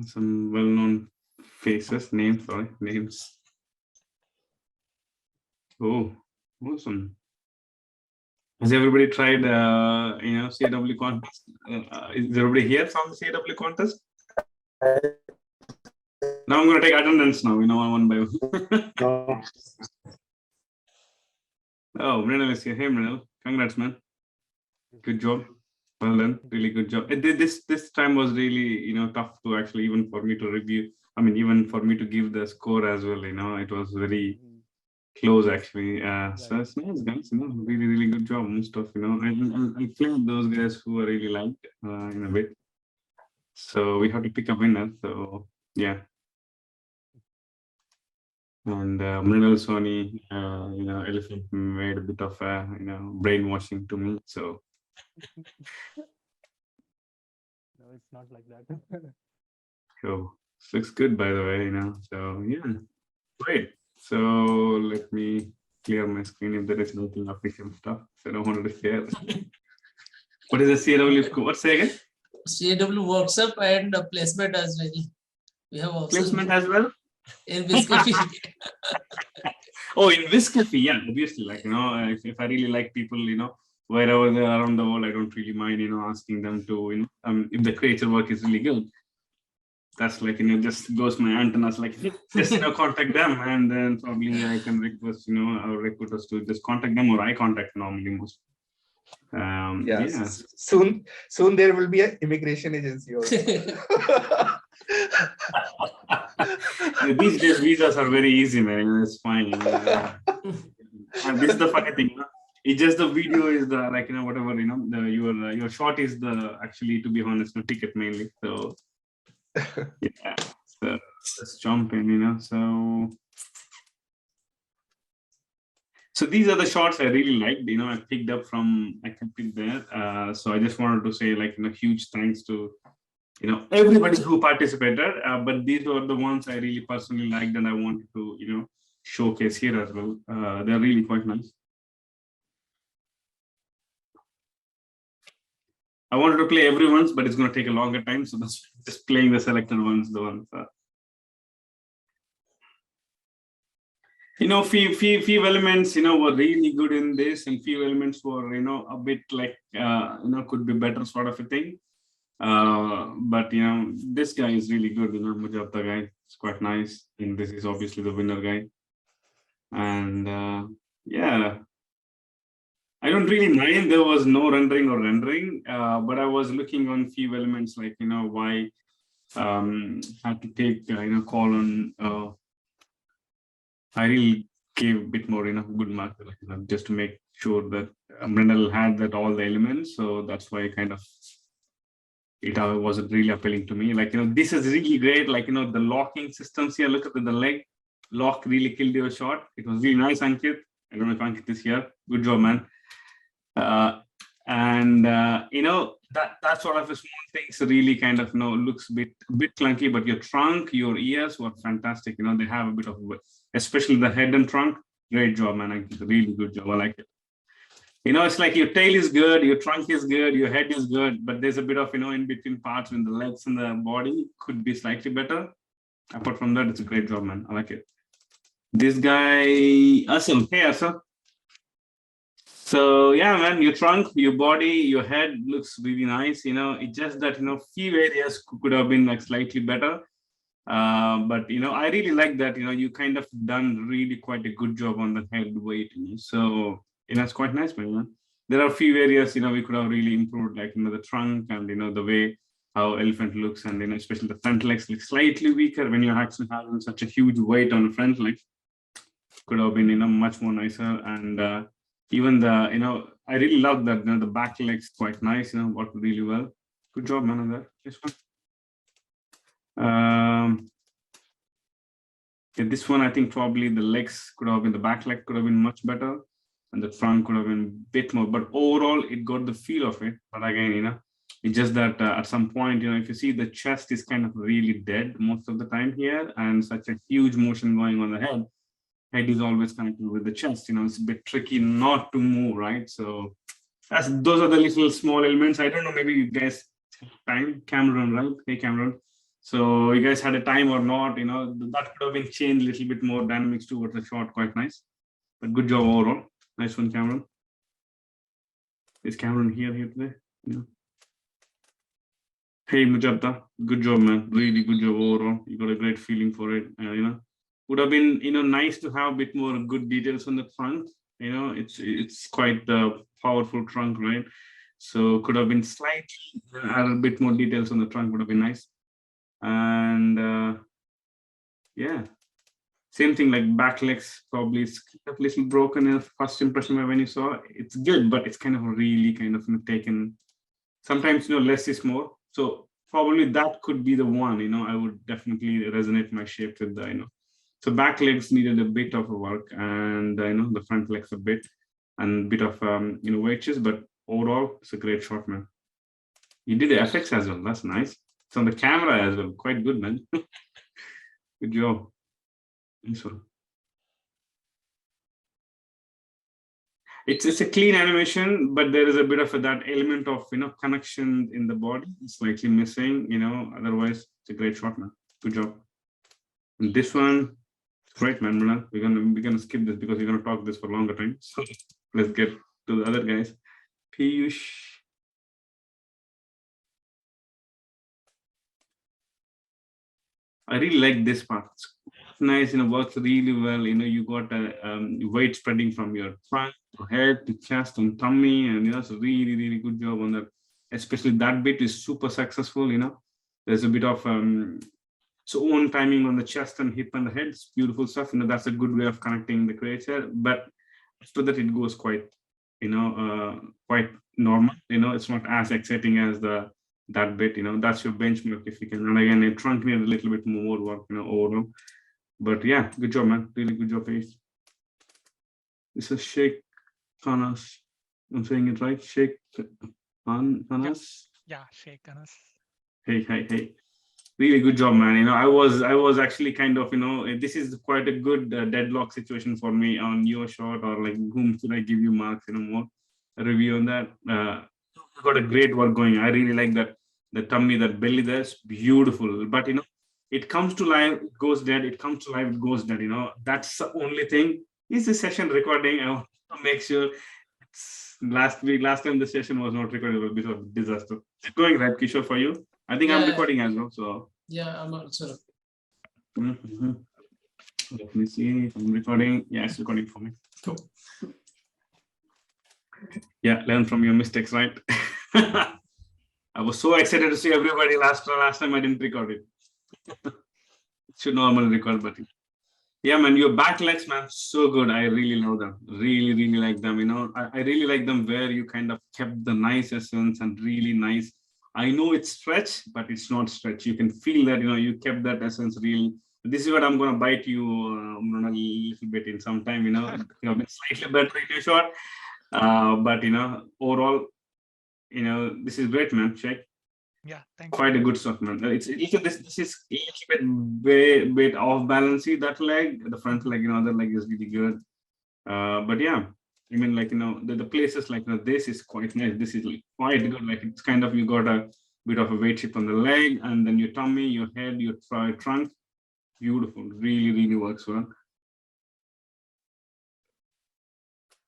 Some well-known faces, names. Oh, awesome. Has everybody tried, CAW contest? Is everybody here from the CAW contest? Now I'm going to take attendance now, one by one. Oh, Mrinal is here. Hey, Mrinal. Congrats, man. Good job. Well done. Really good job. This time was really, tough to actually even for me to review. I mean, even for me to give the score as well, it was very close actually. So it's nice, guys. Really, really good job. Most of, I played those guys who are really liked in a bit. So we have to pick a winner. So yeah. And Mrinal Sony, Elephant made a bit of, brainwashing to me. So. No, it's not like that. Cool. Looks good, by the way, So yeah, great. So let me clear my screen if there is nothing official stuff. So I don't want to share. What is the CAW? What say again? CAW workshop and placement as well. We have also Placement as well. In Viscafi. Oh, in Viscafi, yeah, obviously. Like if I really like people, wherever they're around the world, I don't really mind, asking them to, if the creature work is really good. That's like, just goes my antennas, like just, contact them, and then probably I can request, our recruiters to just contact them, or I contact normally most. Yeah. Soon there will be an immigration agency also. These days visas are very easy, man. It's fine. And this is the funny thing. It's just the video is the whatever your shot is the actually, to be honest, no ticket mainly. So yeah, so let's jump in. So these are the shots I really liked. I picked up from, I kept it there. So I just wanted to say huge thanks to everybody who participated. But these were the ones I really personally liked, and I wanted to showcase here as well. They're really quite nice. I wanted to play everyone's, but it's going to take a longer time. So that's just playing the selected ones, the ones. Few elements, were really good in this, and few elements were, a bit like, could be better sort of a thing. But, this guy is really good, Mujabta guy. It's quite nice. And this is obviously the winner guy. And yeah. I don't really mind there was no rendering, but I was looking on few elements like, why had to take, call on, I really gave a bit more, good mark, just to make sure that Mrinal had that all the elements. So that's why kind of it wasn't really appealing to me. Like, this is really great. Like, the locking systems here, look at the leg lock really killed your shot. It was really nice, Ankit. I don't know if Ankit is here. Good job, man. That sort of a small things really kind of looks a bit clunky, but your trunk, your ears were fantastic. They have a bit of, especially the head and trunk. Great job, man. Really good job. I like it. It's like your tail is good, your trunk is good, your head is good, but there's a bit of in between parts when the legs and the body could be slightly better. Apart from that, it's a great job, man. I like it. This guy, Asam. Hey, Asam. So yeah, man, your trunk, your body, your head looks really nice. It's just that few areas could have been like slightly better. But I really like that. You kind of done really quite a good job on the head weight. So it's quite nice, man. There are a few areas we could have really improved, like the trunk and the way how elephant looks, and especially the front legs look slightly weaker when you're actually having such a huge weight on the front legs. Could have been much more nicer. And even the I really love that the back legs quite nice, worked really well. Good job, man, on that. This one. Yeah, this one, I think probably the legs could have been, the back leg could have been much better, and the front could have been a bit more, but overall it got the feel of it. But again, it's just that at some point, if you see, the chest is kind of really dead most of the time here, and such a huge motion going on the head is always connected with the chest. It's a bit tricky not to move, right? So those are the little small elements. I don't know, maybe you guys have time. Cameron, right? Hey, Cameron. So you guys had a time or not, that could have been changed a little bit more dynamics towards the shot, quite nice. But good job overall. Nice one, Cameron. Is Cameron here today? Yeah. Hey, Mujabta, good job, man. Really good job overall. You got a great feeling for it. Would have been, nice to have a bit more good details on the trunk. It's quite a powerful trunk, right? So could have been slightly add a bit more details on the trunk would have been nice. And yeah, same thing like back legs probably is a little broken in first impression when you saw it. It's good, but it's kind of really kind of taken. Sometimes less is more. So probably that could be the one. I would definitely resonate my shape with the So back legs needed a bit of a work, and the front legs a bit, and bit of wedges. But overall, it's a great shot, man. You did the effects as well. That's nice. It's on the camera as well. Quite good, man. Good job. Thanks for. It's a clean animation, but there is a bit of that element of connection in the body. It's slightly missing. Otherwise, it's a great shot, man. Good job. And this one, great, man. We're gonna skip this because we're gonna talk this for a longer time. So let's get to the other guys. Piyush. I really like this part. It's nice, works really well. You got a weight spreading from your front to head to chest and tummy, and it's a really, really good job on that. Especially that bit is super successful. There's a bit of own timing on the chest and hip and the head. It's beautiful stuff. That's a good way of connecting the creature. But after that, it goes quite, quite normal. It's not as exciting as that bit. That's your benchmark if you can. And again, it trunk needed a little bit more work, overall. But yeah, good job, man. Really good job, Ace. This is Sheikh Khanas. I'm saying it right. Sheikh Khanas. Yeah, Sheikh Khanas. Hey. Really good job, man. I was actually kind of, this is quite a good deadlock situation for me on your shot, or like whom should I give you marks, more review on that. Got a great work going. I really like that the tummy, that belly there's beautiful. But it comes to life, it goes dead. It comes to life, it goes dead. That's the only thing. Is the session recording? I want to make sure. Last time the session was not recorded, it was a bit of a disaster. It's going right, Kishore, for you. I think I'm recording as well. So yeah, I'm also. Let me see if I'm recording. Yeah, it's recording for me. Cool. Yeah, learn from your mistakes, right? I was so excited to see everybody last time I didn't record it. Should normally record, but yeah, man, your back legs, man, so good. I really love them. Really, really like them. I really like them where you kind of kept the nice essence and really nice. I know it's stretch, but it's not stretch. You can feel that, you kept that essence real. This is what I'm going to bite you a little bit in some time, you have been slightly better in your shot. But, overall, this is great, man. Check. Yeah, thank Quite you. a good stuff, man. This is a little bit off balancey, that leg. The front leg, other leg is really good. But yeah, I mean, like, the places like this is quite nice. This is like quite good. Like, it's kind of, you got a bit of a weight shift on the leg, and then your tummy, your head, your trunk. Beautiful. Really, really works well.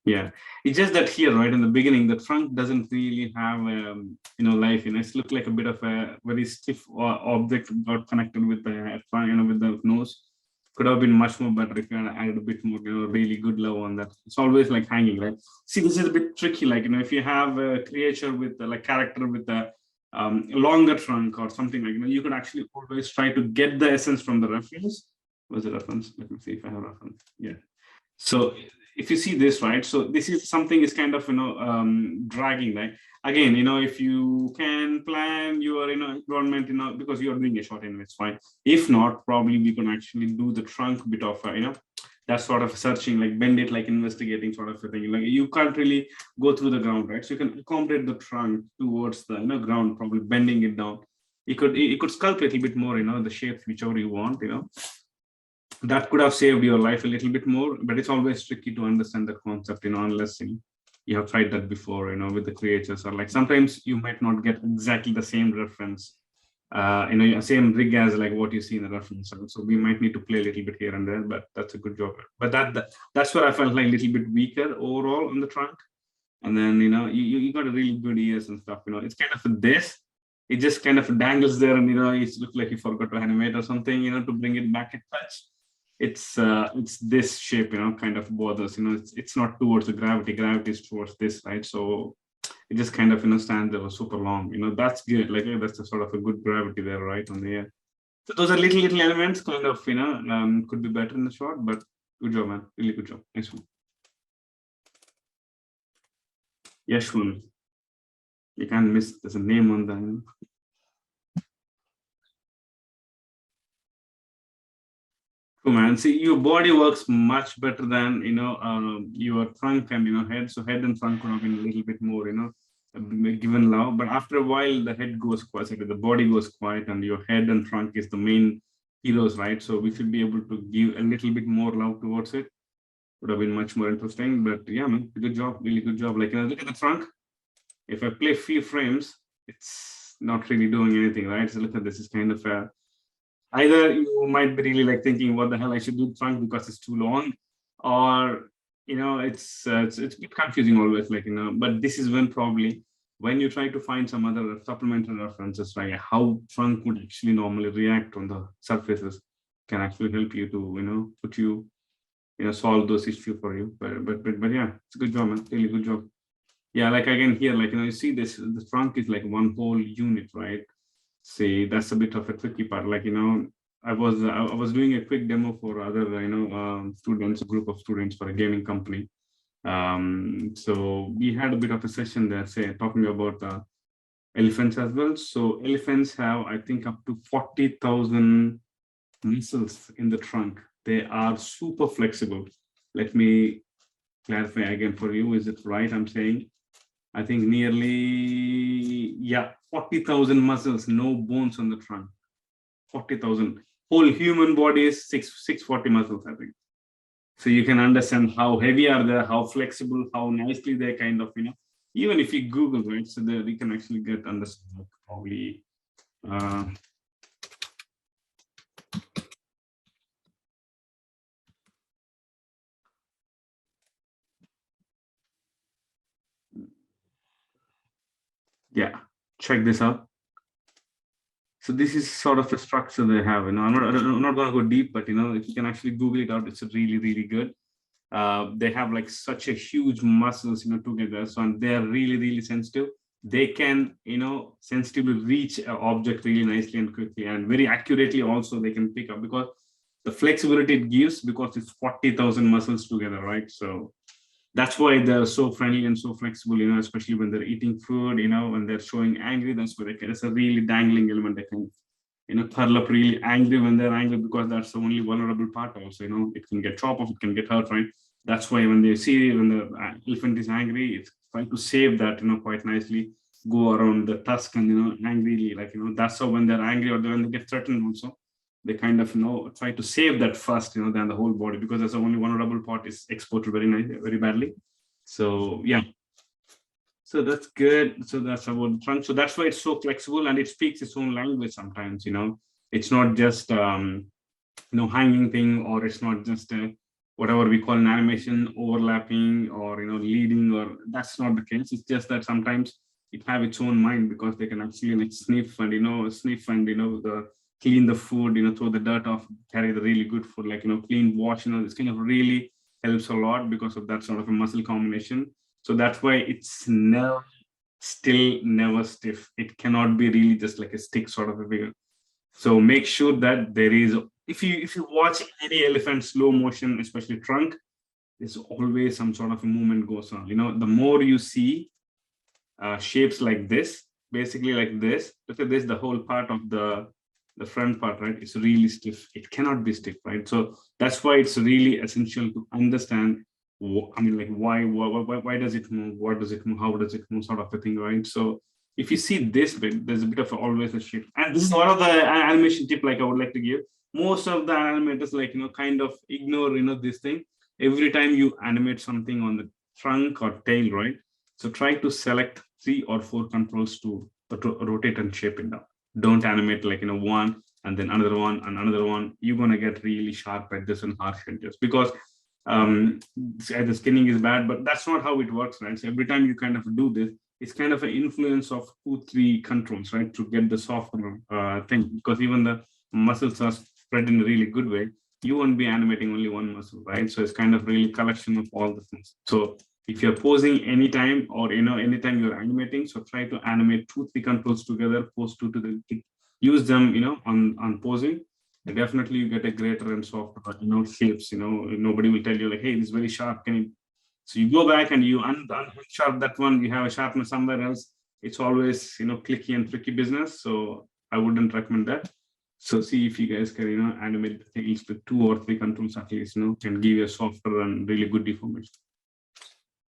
Yeah, it's just that here, right in the beginning, the trunk doesn't really have, life. It's looked like a bit of a very stiff object got connected with the head, with the nose. Could have been much more better if you had added a bit more, really good love on that. It's always like hanging, right? See, this is a bit tricky. Like, if you have a creature with like character with a longer trunk or something like, you could actually always try to get the essence from the reference. Was it reference? Let me see if I have reference. Yeah. So if you see this, right? So this is something is kind of, dragging, right? Again, if you can plan your, environment, because you're doing a shot anyway, it's fine. If not, probably we can actually do the trunk bit of, that sort of searching, like bend it, like investigating sort of a thing. Like, you can't really go through the ground, right? So you can accommodate the trunk towards the, ground, probably bending it down. You could sculpt a little bit more, the shapes, whichever you want, that could have saved your life a little bit more, but it's always tricky to understand the concept, unless you have tried that before, with the creators, or like sometimes you might not get exactly the same reference same rig as like what you see in the reference. So we might need to play a little bit here and there, but that's a good job. But that's where I felt like a little bit weaker overall on the trunk. And then, you got a really good ears and stuff, it's kind of this. It just kind of dangles there and, it looks like you forgot to animate or something, to bring it back in touch. It's this shape, kind of bothers, it's not towards the gravity. Gravity is towards this, right? So it just kind of, stands there super long, that's good. Like, that's a sort of a good gravity there, right, on the air. So those are little elements kind of, could be better in the shot, but good job, man. Really good job. Nice one. Yashwin. You can't miss, there's a name on the. Cool, man. See, your body works much better than, your trunk and, head. So head and trunk could have been a little bit more, given love. But after a while, the head goes quiet, the body goes quiet, and your head and trunk is the main heroes, right? So we should be able to give a little bit more love towards it. Would have been much more interesting. But yeah, man, good job, really good job. Like, look at the trunk. If I play few frames, it's not really doing anything, right? So look at this, is kind of either you might be really like thinking, what the hell, I should do trunk because it's too long, or it's a bit confusing always, like, but this is when probably when you try to find some other supplementary references, like how trunk would actually normally react on the surfaces, can actually help you to put you solve those issues for you. But yeah, it's a good job, man. Really good job. Yeah, like again here, like, you see this, the trunk is like one whole unit, right? See, that's a bit of a tricky part. Like, I was doing a quick demo for other, students, a group of students for a gaming company. So we had a bit of a session there, say, talking about elephants as well. So elephants have, I think, up to 40,000 muscles in the trunk. They are super flexible. Let me clarify again for you. Is it right? I'm saying, I think nearly, 40,000 muscles, no bones on the trunk. 40,000. Whole human body is 640 muscles, I think. So you can understand how heavy are they, how flexible, how nicely they kind of, even if you Google, right? So we can actually get understand probably. Yeah, check this out. So this is sort of a structure they have. I'm not going to go deep, but if you can actually Google it out, it's really, really good. They have like such a huge muscles, together. So and they are really, really sensitive. They can, sensitively reach an object really nicely and quickly, and very accurately also they can pick up, because the flexibility it gives, because it's 40,000 muscles together, right? So that's why they're so friendly and so flexible, especially when they're eating food, when they're showing angry, that's where it's a really dangling element. They can, curl up really angry when they're angry, because that's the only vulnerable part also, it can get chopped off, it can get hurt, right? That's why when they see when the elephant is angry, it's trying to save that, quite nicely, go around the tusk and, angrily, like, that's how when they're angry or when they get threatened also, they kind of try to save that first, than the whole body, because that's the only vulnerable part is exported very badly. So yeah, so that's good. So that's about the trunk. So that's why it's so flexible, and it speaks its own language sometimes. It's not just hanging thing, or it's not just whatever we call an animation overlapping or leading, or that's not the case. It's just that sometimes it have its own mind, because they can actually like sniff and the clean the food, throw the dirt off, carry the really good food, like, clean, wash, this kind of really helps a lot because of that sort of a muscle combination. So that's why it's never stiff. It cannot be really just like a stick sort of a figure. So make sure that there is, if you watch any elephant slow motion, especially trunk, there's always some sort of a movement goes on. The more you see shapes like this, basically like this, look at this, the whole part of the front part, right? It's really stiff. It cannot be stiff, right? So that's why it's really essential to understand, like why does it move? What does it move? How does it move? Sort of a thing, right? So if you see this bit, there's a bit of always a shift. And this is one of the animation tip, like I would like to give. Most of the animators, like, kind of ignore, this thing. Every time you animate something on the trunk or tail, right? So try to select 3 or 4 controls to rotate and shape it down. Don't animate like, one and then another one and another one. You're going to get really sharp edges and harsh edges because the skinning is bad, but that's not how it works, right? So every time you kind of do this, it's kind of an influence of 2-3 controls, right? To get the softer thing, because even the muscles are spread in a really good way. You won't be animating only one muscle, right? So it's kind of really collection of all the things. So if you're posing anytime or, anytime you're animating, so try to animate 2-3 controls together, pose two to the, use them, on posing. And definitely you get a greater and softer, shapes, nobody will tell you like, hey, this is very sharp. Can you? So you go back and you unsharp that one, you have a sharpness somewhere else. It's always, clicky and tricky business. So I wouldn't recommend that. So see if you guys can, animate the tails with 2 or 3 controls at least, can give you a softer and really good deformation.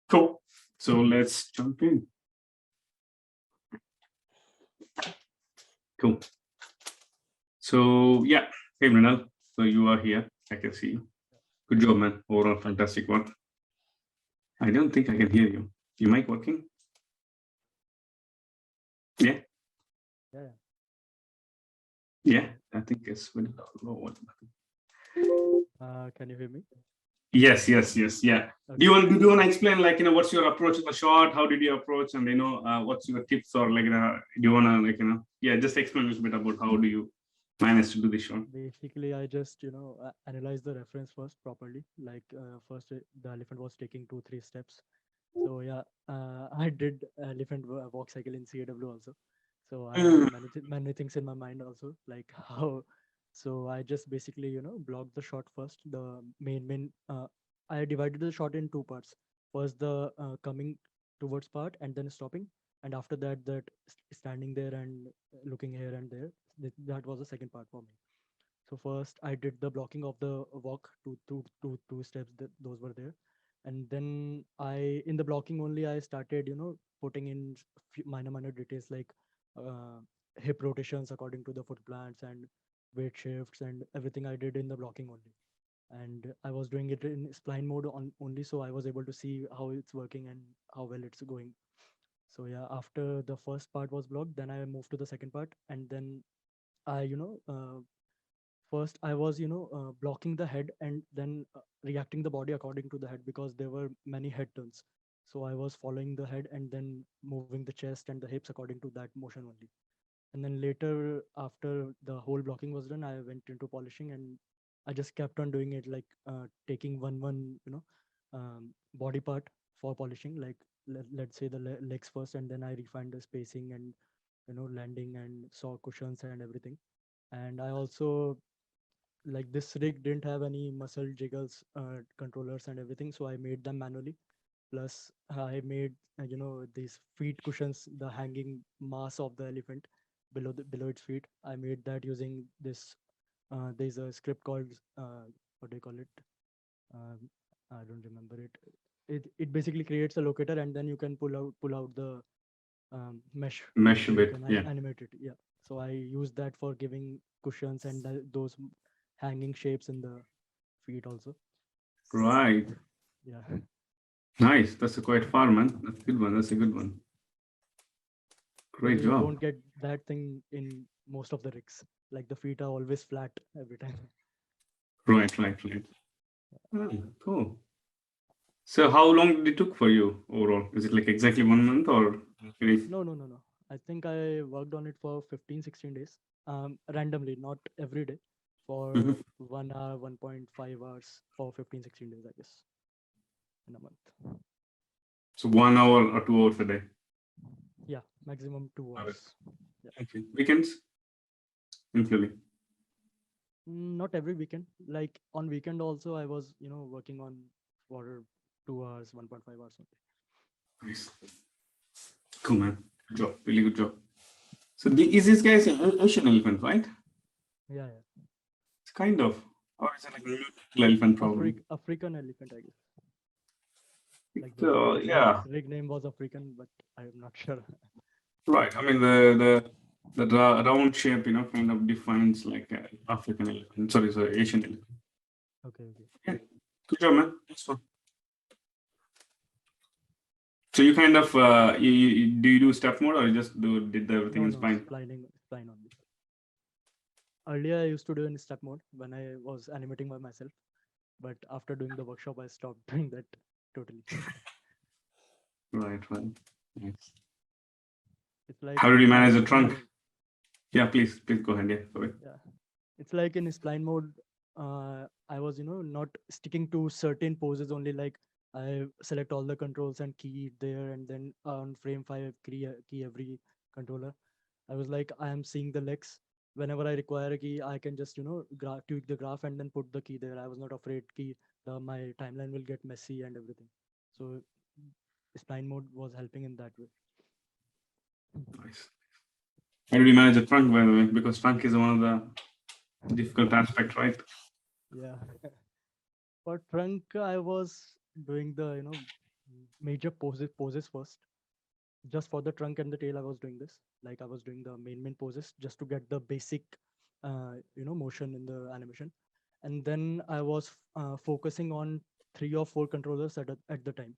Cool. So let's jump in. Cool. So yeah, hey Mrinal, so you are here. I can see you. Good job, man. Overall, fantastic work. I don't think I can hear you. Your mic working? Yeah. Yeah. Yeah, I think it's very low. Can you hear me? Yes. Yeah. Okay. Do you want to explain like, what's your approach to the shot? How did you approach, and what's your tips, or like, do you want to like, yeah, just explain a little bit about how do you manage to do the shot? Basically, I just analyze the reference first properly. Like first, the elephant was taking 2-3 steps. So yeah, I did elephant walk cycle in CAW also. So I have many things in my mind also, like how. So I just basically blocked the shot first. The main. I divided the shot in 2 parts. First the coming towards part and then stopping, and after that standing there and looking here and there. That was the second part for me. So first I did the blocking of the walk, two steps that those were there, and then in the blocking only I started putting in minor details like uh, hip rotations according to the foot plants and weight shifts and everything I did in the blocking only. And I was doing it in spline mode only, so I was able to see how it's working and how well it's going. So yeah, after the first part was blocked, then I moved to the second part, and then I first I was blocking the head and then reacting the body according to the head, because there were many head turns. So I was following the head and then moving the chest and the hips according to that motion only. And then later, after the whole blocking was done, I went into polishing, and I just kept on doing it, like taking one body part for polishing, like let's say the legs first, and then I refined the spacing and landing and saw cushions and everything. And I also, like, this rig didn't have any muscle jiggles controllers and everything, so I made them manually. Plus I made these feet cushions, the hanging mass of the elephant below its feet. I made that using this there's a script called what do you call it, um, I don't remember it. It basically creates a locator, and then you can pull out the mesh, Mesh so you bit, can yeah. animate it. Yeah, so I use that for giving cushions and those hanging shapes in the feet also. Right. Yeah. Nice. That's a quite far, man. That's a good one. That's a good one. Great You job. don't get that thing in most of the rigs. Like the feet are always flat every time. Right. Cool. So how long did it took for you overall? Is it like exactly 1 month or? No. I think I worked on it for 15-16 days. Randomly, not every day. For Mhm. 1 hour, 1.5 hours for 15-16 days, I guess, in a month. So 1 hour or 2 hours a day? Yeah, maximum 2 hours. Yeah. Okay. Weekends? Including? Not every weekend. Like on weekend also, I was working on for 2 hours, 1.5 hours only. Nice. Cool, man. Good job. Really good job. So is this guy an Asian elephant, right? Yeah. It's kind of. Or is it like a little elephant problem? African elephant, I guess. Like So, yeah. rig name was African, but I'm not sure. Right. I mean, the round shape, kind of defines like African elephant. Sorry, Asian elephant. Okay. Yeah. Good job, man. That's fun. So you kind of do you do step mode or you just did everything in spline? Spline only. earlier I used to do in step mode when I was animating by myself, but after doing the workshop, I stopped doing that totally. Right. Nice. It's like How did you manage the in trunk? Yeah, please go ahead. Yeah, sorry. yeah, it's like in spline mode. I was not sticking to certain poses only. Like I select all the controls and key it there, and then on frame 5 key every controller. I was like, I am seeing the legs. Whenever I require a key, I can just tweak the graph and then put the key there. I was not afraid my timeline will get messy and everything. So spline mode was helping in that way. Nice. How did you manage the trunk, by the way? Because trunk is one of the difficult aspects, right? Yeah. For trunk, I was doing the major poses first. Just for the trunk and the tail, I was doing this. Like I was doing the main poses just to get the basic motion in the animation. And then I was focusing on 3 or 4 controllers at the time.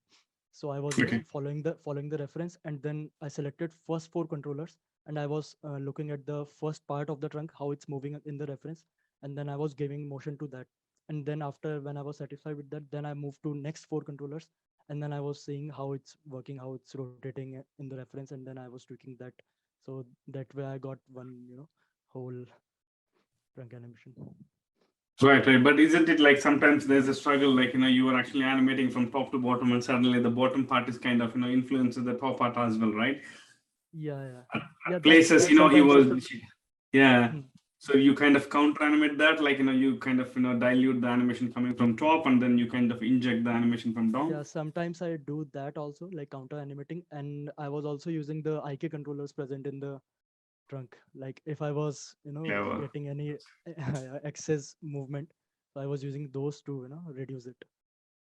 So I was Okay. following the reference, and then I selected first 4 controllers, and I was looking at the first part of the trunk, how it's moving in the reference, and then I was giving motion to that. And then after, when I was satisfied with that, then I moved to next 4 controllers, and then I was seeing how it's working, how it's rotating in the reference, and then I was tweaking that. So that way I got one whole trunk animation. Right. But isn't it like sometimes there's a struggle, like, you are actually animating from top to bottom and suddenly the bottom part is kind of, influences the top part as well, right? Yeah. Places, That he sometimes. was, yeah. Hmm. So you kind of counter animate that, like, you kind of, dilute the animation coming from top and then you kind of inject the animation from down. Yeah, sometimes I do that also, like counter animating, and I was also using the IK controllers present in the trunk. Like if I was, Clever. getting any excess movement, so I was using those to, reduce it.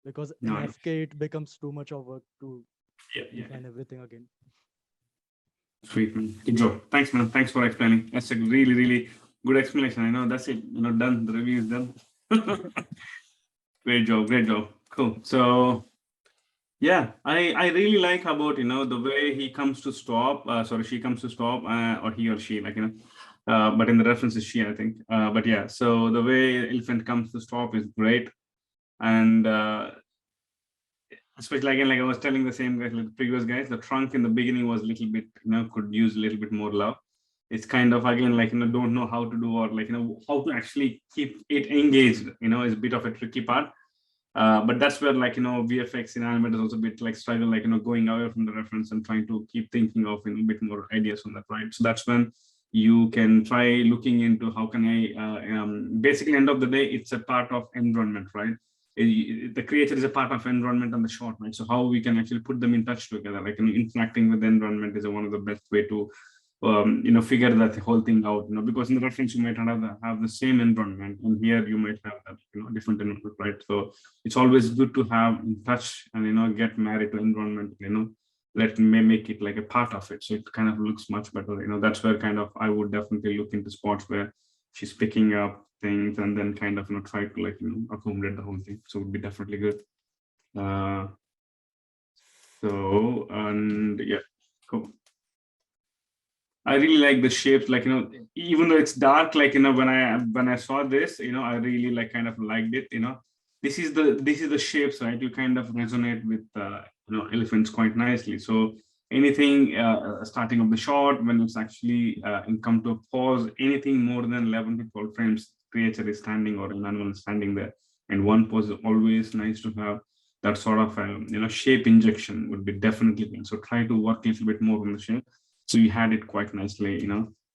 Because in Nice. FK it becomes too much of work to Yeah. define everything again. Sweet, man. Good job. Thanks, man. Thanks for explaining. That's a really, really good explanation. I know that's it. Done. The review is done. Great job. Cool. So yeah, I really like about the way he comes to stop. Sorry, she comes to stop, or he or she, like but in the reference is she, I think. But yeah, so the way elephant comes to stop is great, and especially again, like I was telling the same guys, like the previous guys, the trunk in the beginning was a little bit, could use a little bit more love. It's kind of again like don't know how to do, or like how to actually keep it engaged. Is a bit of a tricky part. But that's where like VFX in Animators also a bit like struggle, like going away from the reference and trying to keep thinking of a bit more ideas on that, right? So that's when you can try looking into how can I basically end of the day it's a part of environment, right? The creator is a part of environment and the short, right? So how we can actually put them in touch together, like interacting with the environment is one of the best way to figure that whole thing out, because in the reference you might have the same environment, and here you might have that, different environment, right? So it's always good to have in touch and, get married to environment, let me make it like a part of it. So it kind of looks much better, that's where kind of I would definitely look into spots where she's picking up things and then kind of, try to like, accommodate the whole thing. So it would be definitely good. So, and yeah, cool. I really like the shapes, like, even though it's dark, like, when I saw this, I really like kind of liked it, this is the shapes, right? You kind of resonate with, elephants quite nicely. So anything starting of the shot, when it's actually come to a pause, anything more than 11 to 12 frames, creature is standing or an animal is standing there. And one pose is always nice to have that sort of, shape injection would be definitely good. So try to work a little bit more on the shape. So you had it quite nicely,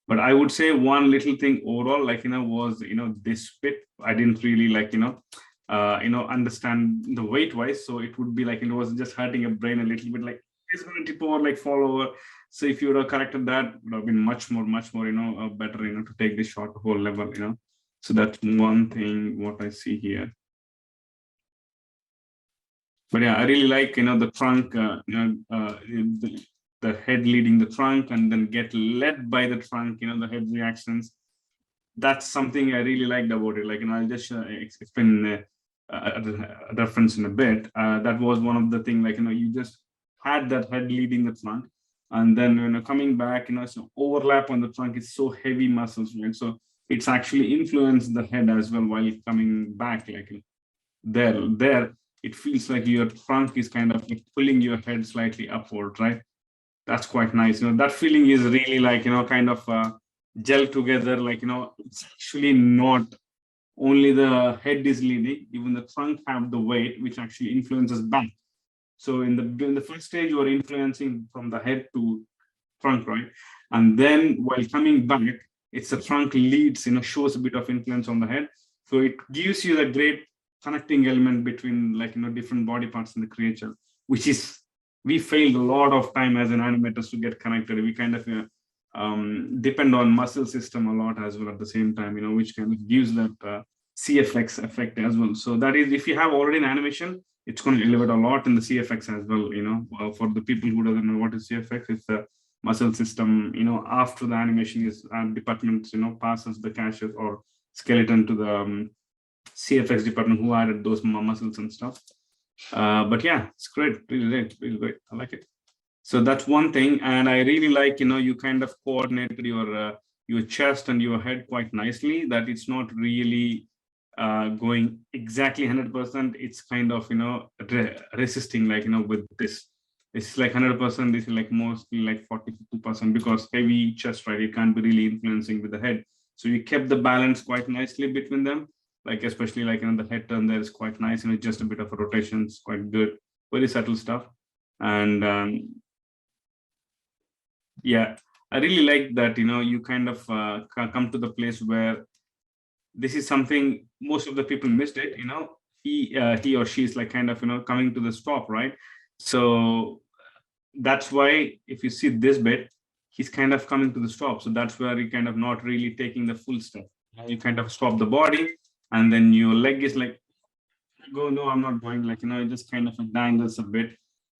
but I would say one little thing overall, like, was, this bit, I didn't really like, understand the weight wise. So it would be like, it was just hurting your brain a little bit, like it's going to tip over, like fall over. So if you would have corrected that, it would have been much more, better, to take this shot to whole level, So that's one thing what I see here. But yeah, I really like, the trunk, the head leading the trunk and then get led by the trunk, the head reactions. That's something I really liked about it. Like, I'll just explain a reference in a bit. That was one of the things, like, you just had that head leading the trunk. And then, coming back, it's an overlap on the trunk. It's so heavy muscles, right? So it's actually influenced the head as well while coming back. Like there, it feels like your trunk is kind of like pulling your head slightly upward, right? That's quite nice. That feeling is really like, kind of gel together. Like, it's actually not only the head is leading, even the trunk have the weight, which actually influences back. So in the first stage, you are influencing from the head to trunk, right? And then while coming back, it's the trunk leads, shows a bit of influence on the head. So it gives you the great connecting element between like, different body parts in the creature, which is, we failed a lot of time as an animators to get connected. We kind of depend on muscle system a lot as well at the same time, which kind of gives that CFX effect as well. So that is, if you have already an animation, it's going to elevate a lot in the CFX as well. For the people who doesn't know what is CFX, it's the muscle system, after the animation is department, passes the caches or skeleton to the CFX department who added those muscles and stuff. But yeah, it's great, really great. I like it. So that's one thing, and I really like, you kind of coordinated your chest and your head quite nicely. That it's not really going exactly 100%. It's kind of resisting, like with this. It's like 100%. This is like mostly like 40-50% because heavy chest, right? You can't be really influencing with the head. So you kept the balance quite nicely between them. Like especially like the head turn there is quite nice, just a bit of a rotation is quite good, very subtle stuff. And yeah, I really like that, you kind of come to the place where this is something most of the people missed it, he or she is like kind of, coming to the stop, right? So that's why if you see this bit, he's kind of coming to the stop. So that's where you kind of not really taking the full step. You kind of stop the body and then your leg is like, go, no, I'm not going, like, it just kind of dangles a bit.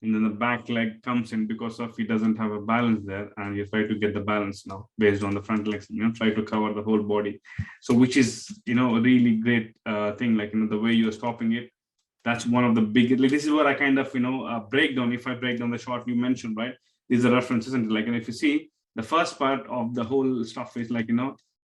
And then the back leg comes in because of he doesn't have a balance there. And you try to get the balance now based on the front legs, try to cover the whole body. So which is, a really great thing, like, the way you're stopping it. That's one of the big, like, this is where I kind of, break down. If I break down the shot you mentioned, right? These are references. And like, and if you see the first part of the whole stuff is like,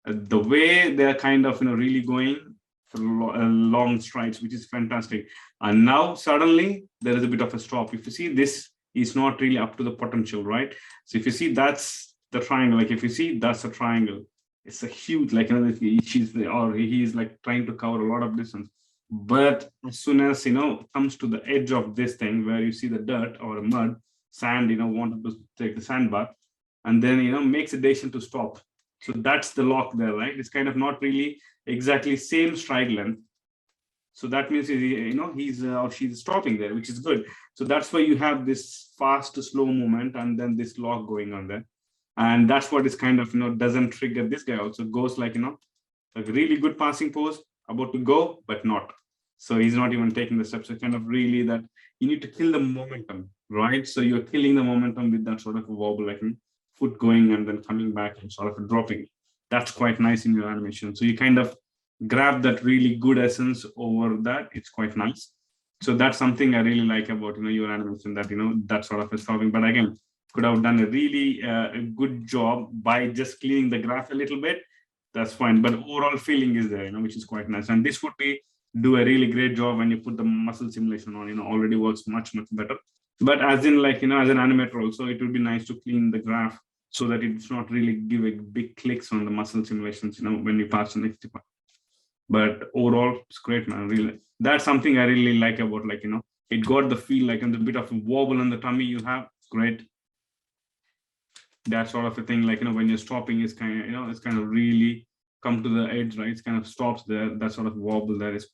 the way they're kind of, really going for long strides, which is fantastic. And now suddenly there is a bit of a stop. If you see, this is not really up to the potential, right? So if you see, that's the triangle. Like if you see, that's a triangle. It's a huge, like, he's like trying to cover a lot of distance. But as soon as, comes to the edge of this thing where you see the dirt or mud, sand, wanted to take the sandbar, and then, makes a decision to stop. So that's the lock there, right? It's kind of not really exactly same stride length. So that means, he's or she's stopping there, which is good. So that's why you have this fast, slow movement and then this lock going on there. And that's what is kind of, doesn't trigger this guy also goes like, like really good passing pose, about to go, but not. So he's not even taking the steps. So kind of really that you need to kill the momentum, right? So you're killing the momentum with that sort of a wobble, like foot going and then coming back and sort of dropping. That's quite nice in your animation. So you kind of grab that really good essence over that. It's quite nice. So that's something I really like about, your animation, that, that sort of is stopping. But again, could have done a really good job by just cleaning the graph a little bit. That's fine. But overall feeling is there, which is quite nice. And this would do a really great job when you put the muscle simulation on, already works much better. But as in like, as an animator also, it would be nice to clean the graph so that it's not really giving big clicks on the muscle simulations, when you pass the next department. But overall, it's great, man. Really, that's something I really like about, like, it got the feel like, and the bit of a wobble in the tummy you have. It's great. That sort of a thing, like, when you're stopping, is kind of, it's kind of really come to the edge, right? It's kind of stops there. That sort of wobble there is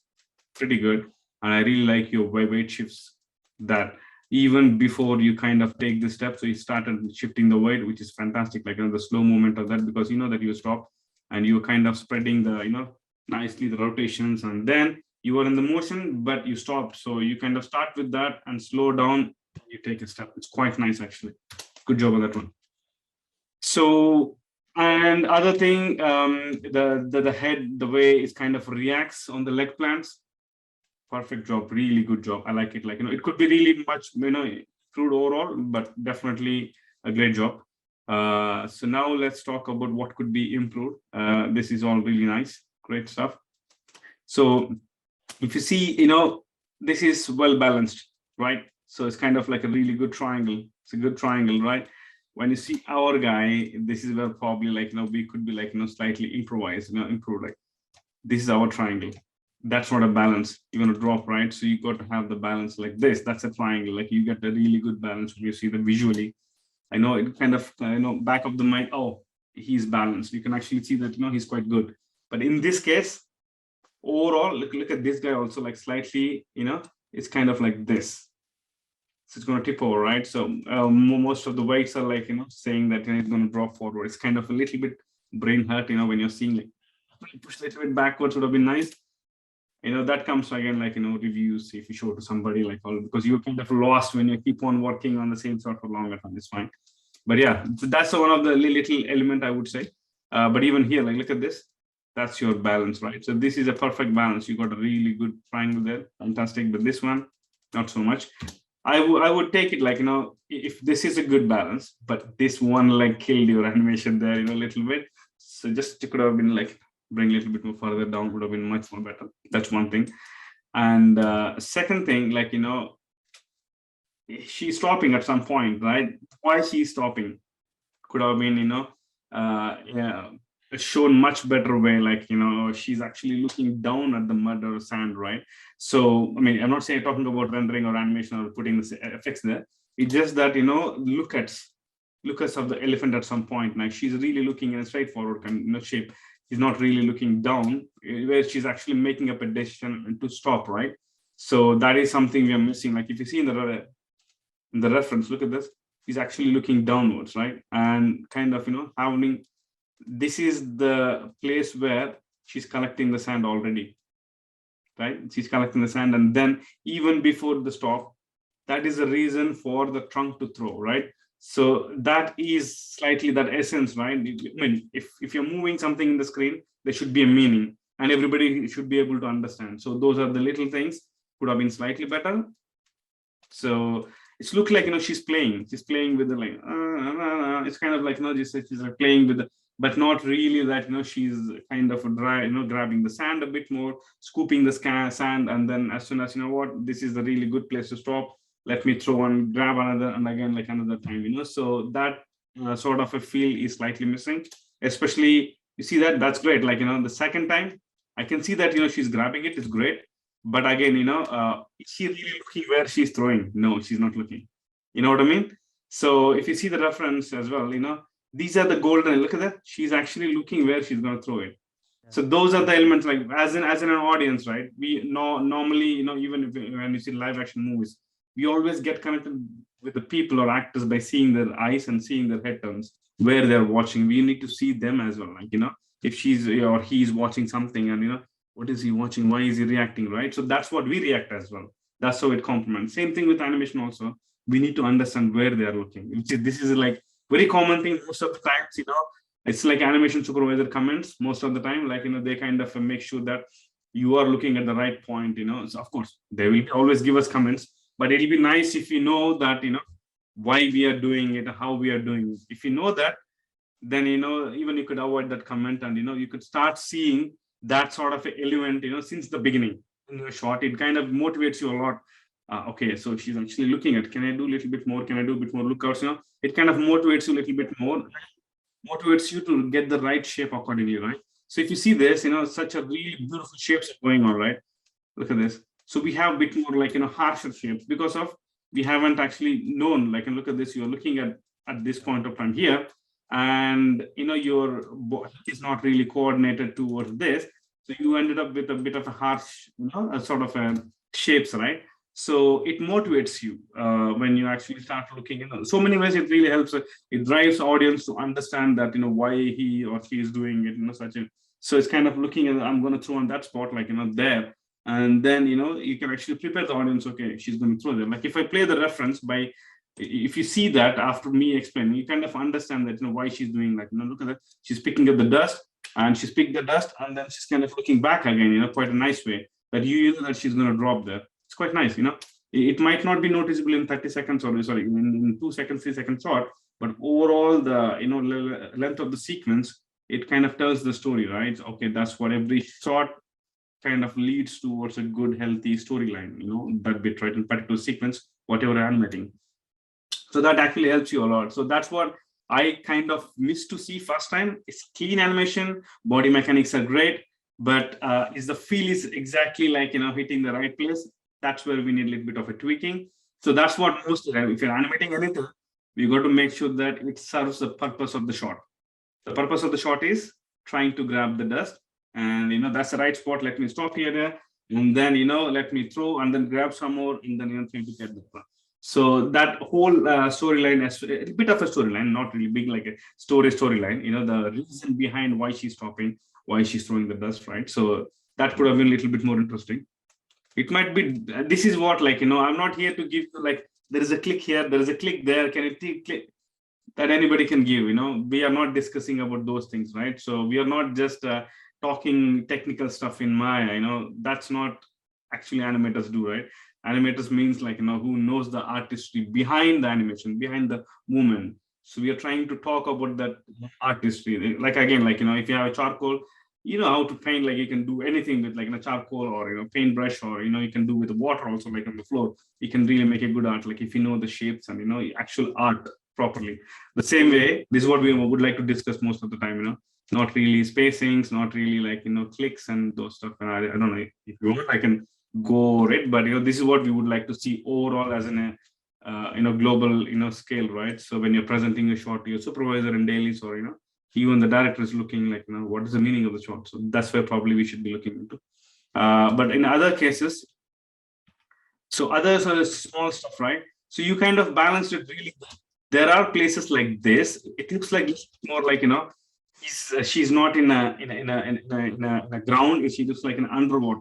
pretty good. And I really like your weight shifts that even before you kind of take the step. So you started shifting the weight, which is fantastic. Like, the slow movement of that, because that you stop and you're kind of spreading the, nicely the rotations, and then you are in the motion, but you stop. So you kind of start with that and slow down, you take a step. It's quite nice, actually. Good job on that one. So, and other thing, the head, the way it kind of reacts on the leg plants, perfect job, really good job. I like it. Like, it could be really much, crude overall, but definitely a great job. So now let's talk about what could be improved. This is all really nice, great stuff. So if you see, this is well balanced, right? So it's kind of like a really good triangle. It's a good triangle, right? When you see our guy, this is where probably like, we could be like, slightly improvised, improve. Like this is our triangle. That's not a balance. You're going to drop, right? So you got to have the balance like this. That's a triangle. Like you get a really good balance when you see the visually. I know it kind of, back of the mind, oh, he's balanced. You can actually see that, he's quite good. But in this case, overall, look at this guy also, like slightly, it's kind of like this. So it's going to tip over, right? So most of the weights are like, saying that it's going to drop forward. It's kind of a little bit brain hurt, when you're seeing like, push a little bit backwards would have been nice. That comes again, like, reviews, if you show to somebody like all, because you're kind of lost when you keep on working on the same sort for longer time, it's fine. But yeah, that's one of the little element I would say. But even here, like, look at this, that's your balance, right? So this is a perfect balance. You got a really good triangle there, fantastic. But this one, not so much. I would take it like, if this is a good balance, but this one like killed your animation there, a little bit. So just it could have been like, bring a little bit more further down, would have been much more better. That's one thing. And second thing, like, she's stopping at some point, right? Why she's stopping could have been, shown much better way, like, she's actually looking down at the mud or sand, right? So, I mean, I'm not saying talking about rendering or animation or putting the effects there. It's just that, look at of the elephant at some point. Like she's really looking in a straightforward kind of shape. She's not really looking down, where she's actually making up a decision to stop, right? So that is something we are missing. Like if you see in the reference, look at this. He's actually looking downwards, right? And kind of, having, this is the place where she's collecting the sand already, right? She's collecting the sand, and then even before the stop, that is the reason for the trunk to throw, right? So that is slightly that essence, right? I mean, if you're moving something in the screen, there should be a meaning, and everybody should be able to understand. So those are the little things, could have been slightly better. So it's looked like, she's playing with the like, it's kind of like, she's like playing with the, but not really that, she's kind of grabbing the sand a bit more, scooping the sand, and then as soon as, this is the really good place to stop, let me throw and grab another, and again, like another time, so that sort of a feel is slightly missing, especially, you see that's great. Like, the second time, I can see that, she's grabbing it, it's great. But again, is she really looking where she's throwing? No, she's not looking. You know what I mean? So if you see the reference as well, these are the golden, look at that. She's actually looking where she's going to throw it. Yeah. So those are the elements, like as in an audience, right? We know normally, even when you see live action movies, we always get connected with the people or actors by seeing their eyes and seeing their head turns, where they're watching. We need to see them as well. Like, if she's or he's watching something and, what is he watching? Why is he reacting, right? So that's what we react as well. That's how it complements. Same thing with animation also. We need to understand where they are looking. This is like very common thing most of the times, it's like animation supervisor comments most of the time, like, they kind of make sure that you are looking at the right point, So of course, they will always give us comments, but it'll be nice if you know that, why we are doing it, how we are doing it. If you know that, then, even you could avoid that comment and, you could start seeing that sort of element, since the beginning in your shot. It kind of motivates you a lot. Okay, so she's actually looking at, can I do a little bit more? Can I do a bit more lookouts? It kind of motivates you a little bit more, motivates you to get the right shape accordingly, right? So if you see this, such a really beautiful shapes going on, right? Look at this. So we have a bit more like, harsher shapes because of, we haven't actually known, like, and look at this, you're looking at this point of time here, and your body is not really coordinated towards this, so you ended up with a bit of a harsh, a sort of a shapes, right? So it motivates you when you actually start looking. So many ways it really helps. It drives audience to understand that why he or she is doing it. Such a, so it's kind of looking at, I'm going to throw on that spot, like there, and then you can actually prepare the audience. Okay, she's going to throw there. Like if I play the reference by. If you see that after me explaining, you kind of understand that, why she's doing like, look at that. She's picking up the dust, and she's picked the dust, and then she's kind of looking back again, quite a nice way that you know that she's going to drop there. It's quite nice, It might not be noticeable in 30 seconds or sorry, in 2 seconds, 3 seconds short, but overall the length of the sequence, it kind of tells the story, right? Okay, that's what every shot kind of leads towards a good, healthy storyline, that bit, right, in particular sequence, whatever you're animating. So that actually helps you a lot. So that's what I kind of missed to see first time. It's clean animation, body mechanics are great, but is the feel is exactly like, hitting the right place. That's where we need a little bit of a tweaking. So that's what most of them, if you're animating anything, we got to make sure that it serves the purpose of the shot. The purpose of the shot is trying to grab the dust, and that's the right spot. Let me stop here, and then let me throw and then grab some more, and then trying to get the part. So that whole storyline is a bit of a storyline, not really big like a storyline. The reason behind why she's stopping, why she's throwing the dust, right? So that could have been a little bit more interesting. It might be. This is what I'm not here to give you like there is a click here, there is a click there. Can you click? That anybody can give. We are not discussing about those things, right? So we are not just talking technical stuff in Maya. That's not actually animators do, right? Animators means like who knows the artistry behind the animation, behind the movement. So we are trying to talk about that artistry. Like again, if you have a charcoal, how to paint. Like you can do anything with charcoal or paintbrush, or you can do with the water also, like on the floor. You can really make a good art. Like if you know the shapes and actual art properly. The same way, this is what we would like to discuss most of the time. Not really spacings, not really like clicks and those stuff. And I don't know if you want, I can go over it, but this is what we would like to see overall as in a global scale, right? So when you're presenting a shot to your supervisor in dailies, or even the director is looking like what is the meaning of the shot. So that's where probably we should be looking into. But in other cases, so others are small stuff, right? So you kind of balanced it really good. There are places like this. It looks like more like she's not in a ground. She looks like an underwater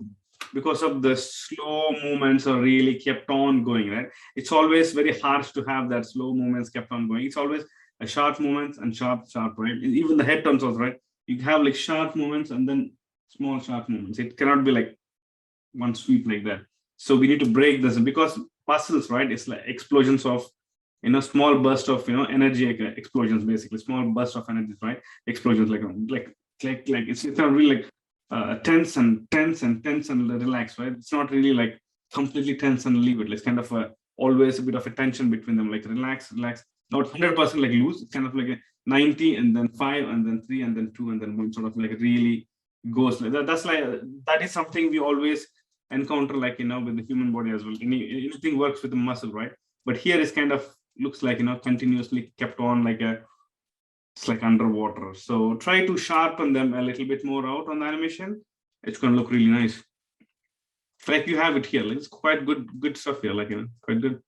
because of the slow movements are really kept on going. Right? It's always very harsh to have that slow movements kept on going. It's always a sharp movements and sharp, right? Even the head turns also, right? You have like sharp movements and then small sharp movements. It cannot be like one sweep like that. So we need to break this because puzzles, right? It's like explosions of small burst of energy explosions, basically small burst of energy, right? Explosions like it's not really like tense and relax, right? It's not really like completely tense and leave it. It's kind of always a bit of a tension between them, like relax, not 100% like loose. It's kind of like a 90 and then 5 and then 3 and then 2 and then 1, sort of like really goes like that. That's like that is something we always encounter with the human body as well. Anything works with the muscle, right? But here is kind of looks like continuously kept on it's like underwater. So try to sharpen them a little bit more out on the animation. It's going to look really nice. Like you have it here, like it's quite good stuff here, quite good.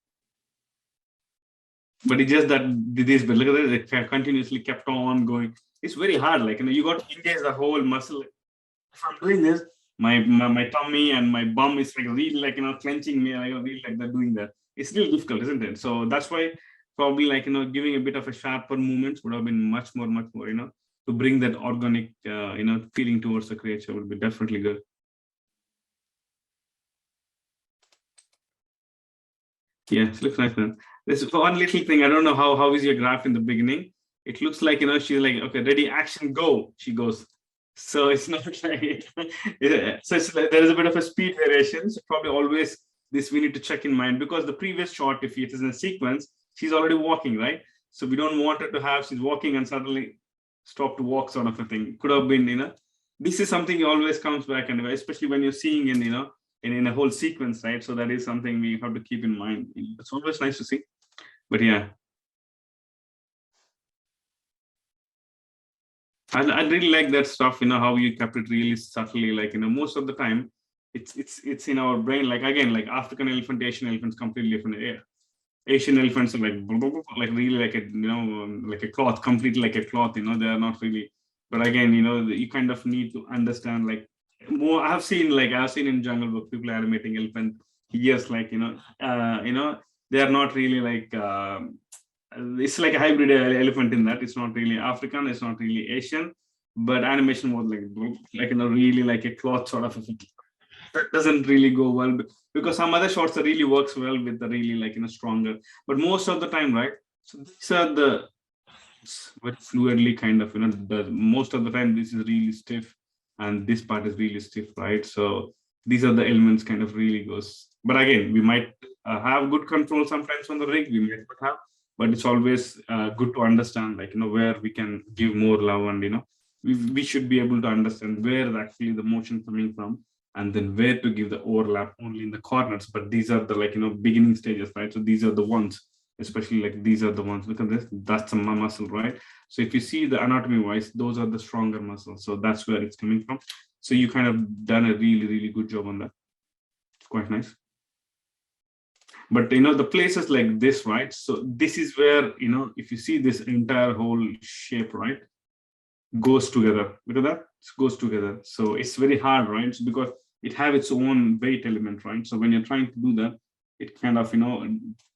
But it's just that this bit, look at it, it continuously kept on going. It's very hard, you got to engage the whole muscle. If I'm doing this, my tummy and my bum is like really clenching me, really like that doing that. It's really difficult, isn't it? So that's why probably giving a bit of a sharper movements would have been much more to bring that organic feeling towards the creature would be definitely good. Yeah, it looks nice, man. There's one little thing. I don't know how is your graph in the beginning. It looks like she's like, okay, ready, action, go. She goes. So it's not like so it's like, there is a bit of a speed variation. So probably always this we need to check in mind, because the previous shot, if it is in a sequence, she's already walking, right? So we don't want her to have she's walking and suddenly stop to walk sort of a thing. Could have been, this is something always comes back anyway, especially when you're seeing in a whole sequence, right? So that is something we have to keep in mind. It's always nice to see, but yeah. I really like that stuff, how you kept it really subtly, most of the time it's in our brain, again, African elephant, Asian elephants, completely different. Asian elephants are like really like a like a cloth, completely like a cloth. They are not really. But again, you kind of need to understand more. I've seen in Jungle Book people animating elephant ears, they are not really it's like a hybrid elephant in that it's not really African, it's not really Asian, but animation was really like a cloth sort of a thing. That doesn't really go well because some other shots that really works well with the really stronger. But most of the time, right? So these are the it's very fluidly kind of, most of the time this is really stiff and this part is really stiff, right? So these are the elements kind of really goes. But again, we might have good control sometimes on the rig, we might not have, but it's always good to understand, like, where we can give more love, and, we should be able to understand where actually the motion coming from, and then where to give the overlap only in the corners. But these are the, like, beginning stages, right? So these are the ones, especially like these are the ones, look at this, that's a muscle, right? So if you see the anatomy wise, those are the stronger muscles. So that's where it's coming from. So you kind of done a really, really good job on that. It's quite nice. But, the places like this, right? So this is where, if you see this entire whole shape, right, goes together. Look at that, it goes together. So it's very hard, right? So because it have its own weight element, right? So when you're trying to do that, it kind of,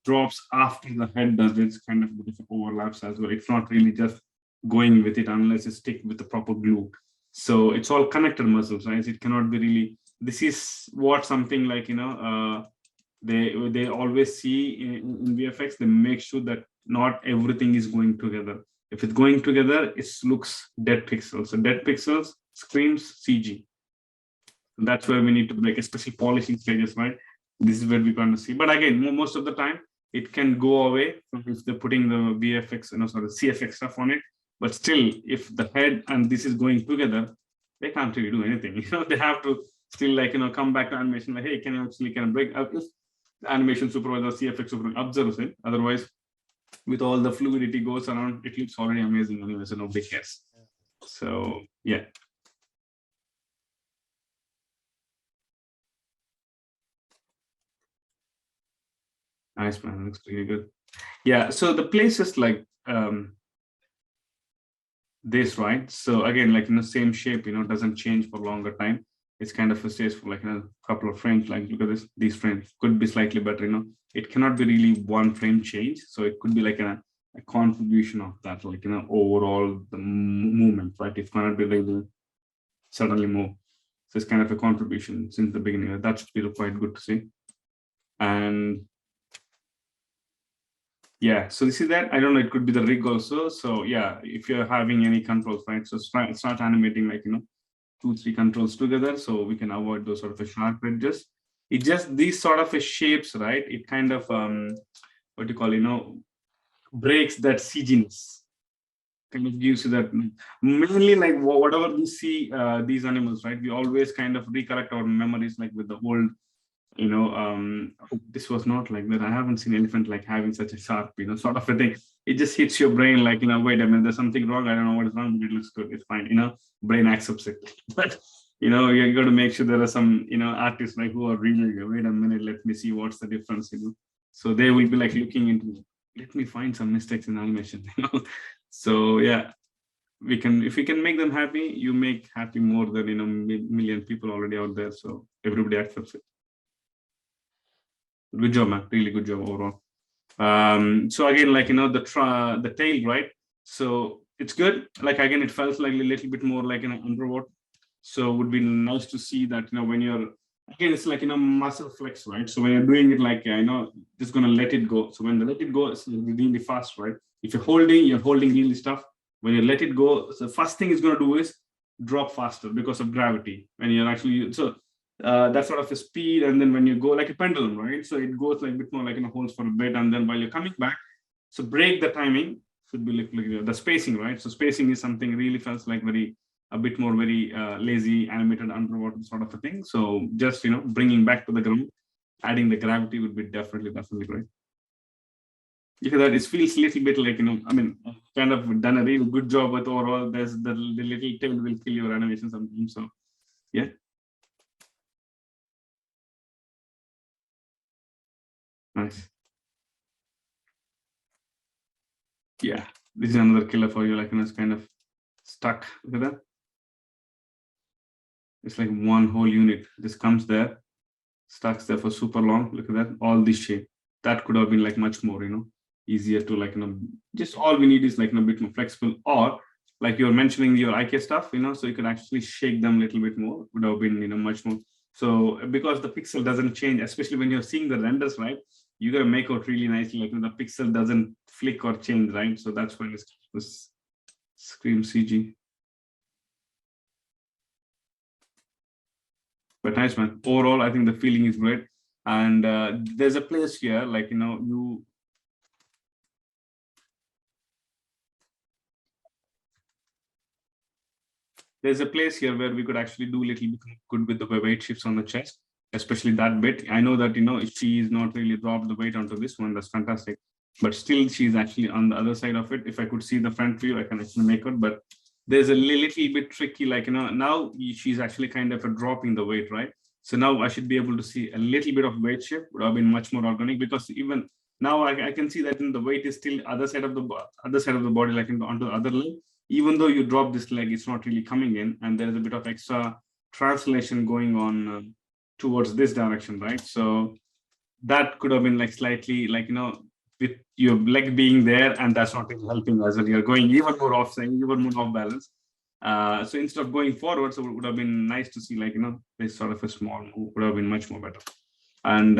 drops after the head does its kind of overlaps as well. It's not really just going with it unless you stick with the proper glue. So it's all connected muscles, right? It cannot be really, this is what something like, they always see in VFX, they make sure that not everything is going together. If it's going together, it looks dead pixels. So dead pixels screams CG. That's where we need to break, especially polishing stages, right? This is where we're going to see. But again, most of the time, it can go away if they're putting the VFX, CFX stuff on it. But still, if the head and this is going together, they can't really do anything. They have to still, like, come back to animation, like, hey, can you break up? If the animation supervisor, CFX supervisor observes it. Otherwise, with all the fluidity goes around, it looks already amazing anyway, so nobody cares. So yeah. Nice, man, looks really good. Yeah, so the places like this, right? So again, like, same shape, doesn't change for longer time. It's kind of stays for like a couple of frames. Like, look at this, these frames could be slightly better, it cannot be really one frame change. So it could be like a contribution of that, like, overall the movement, right? It cannot be really suddenly move. So it's kind of a contribution since the beginning. That should be quite good to see. And yeah, so you see that, I don't know, it could be the rig also. So yeah, if you're having any controls, right? So start animating, like, 2-3 controls together, so we can avoid those sort of sharp edges. It just, these sort of shapes, right? It kind of what do you call, breaks that CGness, kind of gives you that. Mainly, like, whatever we see these animals, right, we always kind of recollect our memories, like with the old, this was not like that. I haven't seen elephant like having such a sharp, sort of a thing. It just hits your brain, like, wait a minute, there's something wrong. I don't know what is wrong, but it looks good. It's fine, brain accepts it. But, you got to make sure there are some, artists like who are really, wait a minute, let me see what's the difference, So they will be like looking into, let me find some mistakes in animation, So yeah, if we can make them happy, you make happy more than, million people already out there. So everybody accepts it. Good job, man. Really good job overall. So again, like, the tail, right? So it's good. Like, again, it felt like a little bit more like an underwater. So it would be nice to see that, when you're, again, it's like, muscle flex, right? So when you're doing it, like, just going to let it go. So when the let it go, it's really fast, right? If you're holding really stuff. When you let it go, the first thing it's going to do is drop faster because of gravity. When you're actually, so that sort of a speed, and then when you go like a pendulum, right? So it goes like a bit more like, holds for a bit, and then while you're coming back, so break the timing should be like the spacing, right? So spacing is something really feels like a bit more very lazy animated underwater sort of a thing. So just, bringing back to the ground, adding the gravity would be definitely great. Because that it feels a little bit like, I mean, kind of done a really good job with overall. There's the little tail will kill your animation sometimes. So yeah. Nice. Yeah, this is another killer for you, like, it's kind of stuck. Look at that. It's like one whole unit just comes there, stuck there for super long. Look at that, all this shape. That could have been like much more, easier to, like, just all we need is like a bit more flexible, or like you're mentioning your IK stuff, so you could actually shake them a little bit more, would have been, much more. So because the pixel doesn't change, especially when you're seeing the renders, right? you got to make out really nicely, like the pixel doesn't flick or change, right? So that's why this Scream CG. But nice, man. Overall, I think the feeling is great. And there's a place here, like, there's a place here where we could actually do a little bit good with the weight shifts on the chest, especially that bit. I know that, she is not really dropped the weight onto this one. That's fantastic. But still, she's actually on the other side of it. If I could see the front view, I can actually make it. But there's a little bit tricky, like, now she's actually kind of dropping the weight, right? So now I should be able to see a little bit of weight shift. Would have been much more organic, because even now I can see that the weight is still other side of the body, like onto the other leg. Even though you drop this leg, it's not really coming in, and there's a bit of extra translation going on towards this direction, right? So that could have been like slightly, like, with your leg being there, and that's not really helping as well. You're going even more off balance. So instead of going forward, so it would have been nice to see, like, this sort of a small move would have been much more better. And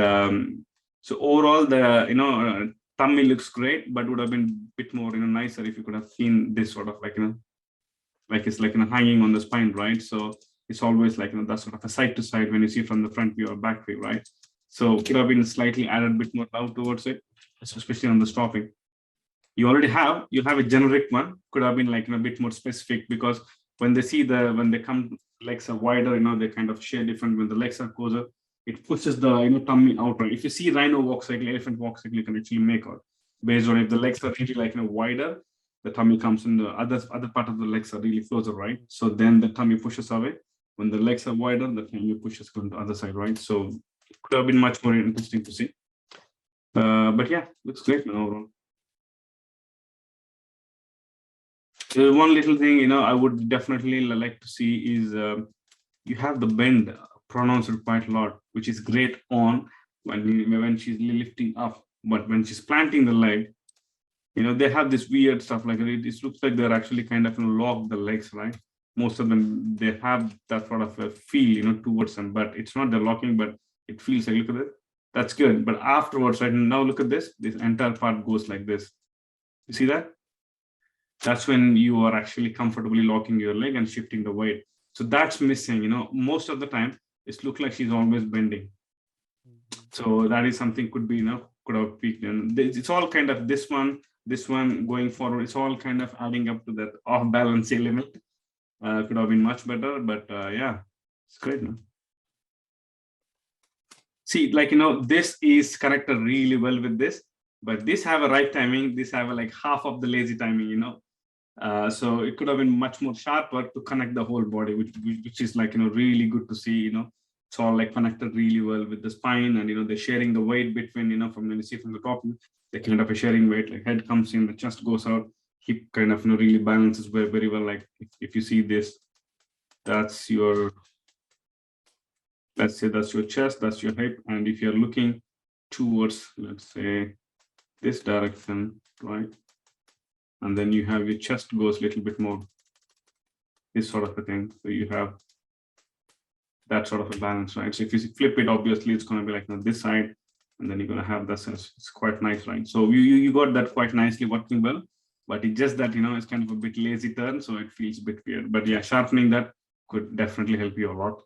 so overall, the tummy looks great, but would have been a bit more nicer if you could have seen this sort of, like, like it's like hanging on the spine, right? So it's always like that sort of a side to side when you see from the front view or back view, right? So could have been slightly added a bit more out towards it, especially on the stopping. You have a generic one, could have been like a bit more specific, because when they come, legs are wider, they kind of share different. When the legs are closer, it pushes the tummy out, right? If you see rhino walk cycle, elephant walk cycle, you can actually make out based on if the legs are really like wider, the tummy comes in, the other part of the legs are really closer, right? So then the tummy pushes away. When the legs are wider, the tummy pushes on the other side, right? So it could have been much more interesting to see. But yeah, looks great now overall. One little thing, I would definitely like to see is you have the bend pronounced quite a lot, which is great on when she's lifting up, but when she's planting the leg, they have this weird stuff, like it looks like they're actually kind of lock the legs, right? Most of them, they have that sort of a feel, towards them, but it's not the locking, but it feels like, look at it. That's good. But afterwards, right now, look at this entire part goes like this. You see that? That's when you are actually comfortably locking your leg and shifting the weight. So that's missing, most of the time, it looks like she's always bending. So that is something could be, could have peaked. And it's all kind of this one going forward, it's all kind of adding up to that off balance element. Could have been much better, but yeah, it's great, man. See, like, this is connected really well with this, but this have a right timing, this have a, like, half of the lazy timing, so it could have been much more sharper to connect the whole body, which is like, really good to see, it's all like connected really well with the spine, and, they're sharing the weight between, from when you see from the top, they kind of a sharing weight, like head comes in, the chest goes out, hip kind of, really balances very, very well. Like if you see this, that's your, let's say that's your chest, that's your hip. And if you're looking towards, let's say, this direction, right? And then you have your chest goes a little bit more, this sort of a thing. So you have that sort of a balance, right? So if you flip it, obviously it's going to be like on this side, and then you're going to have this. It's quite nice, right? So you got that quite nicely working well, but it's just that, it's kind of a bit lazy turn, so it feels a bit weird. But yeah, sharpening that could definitely help you a lot.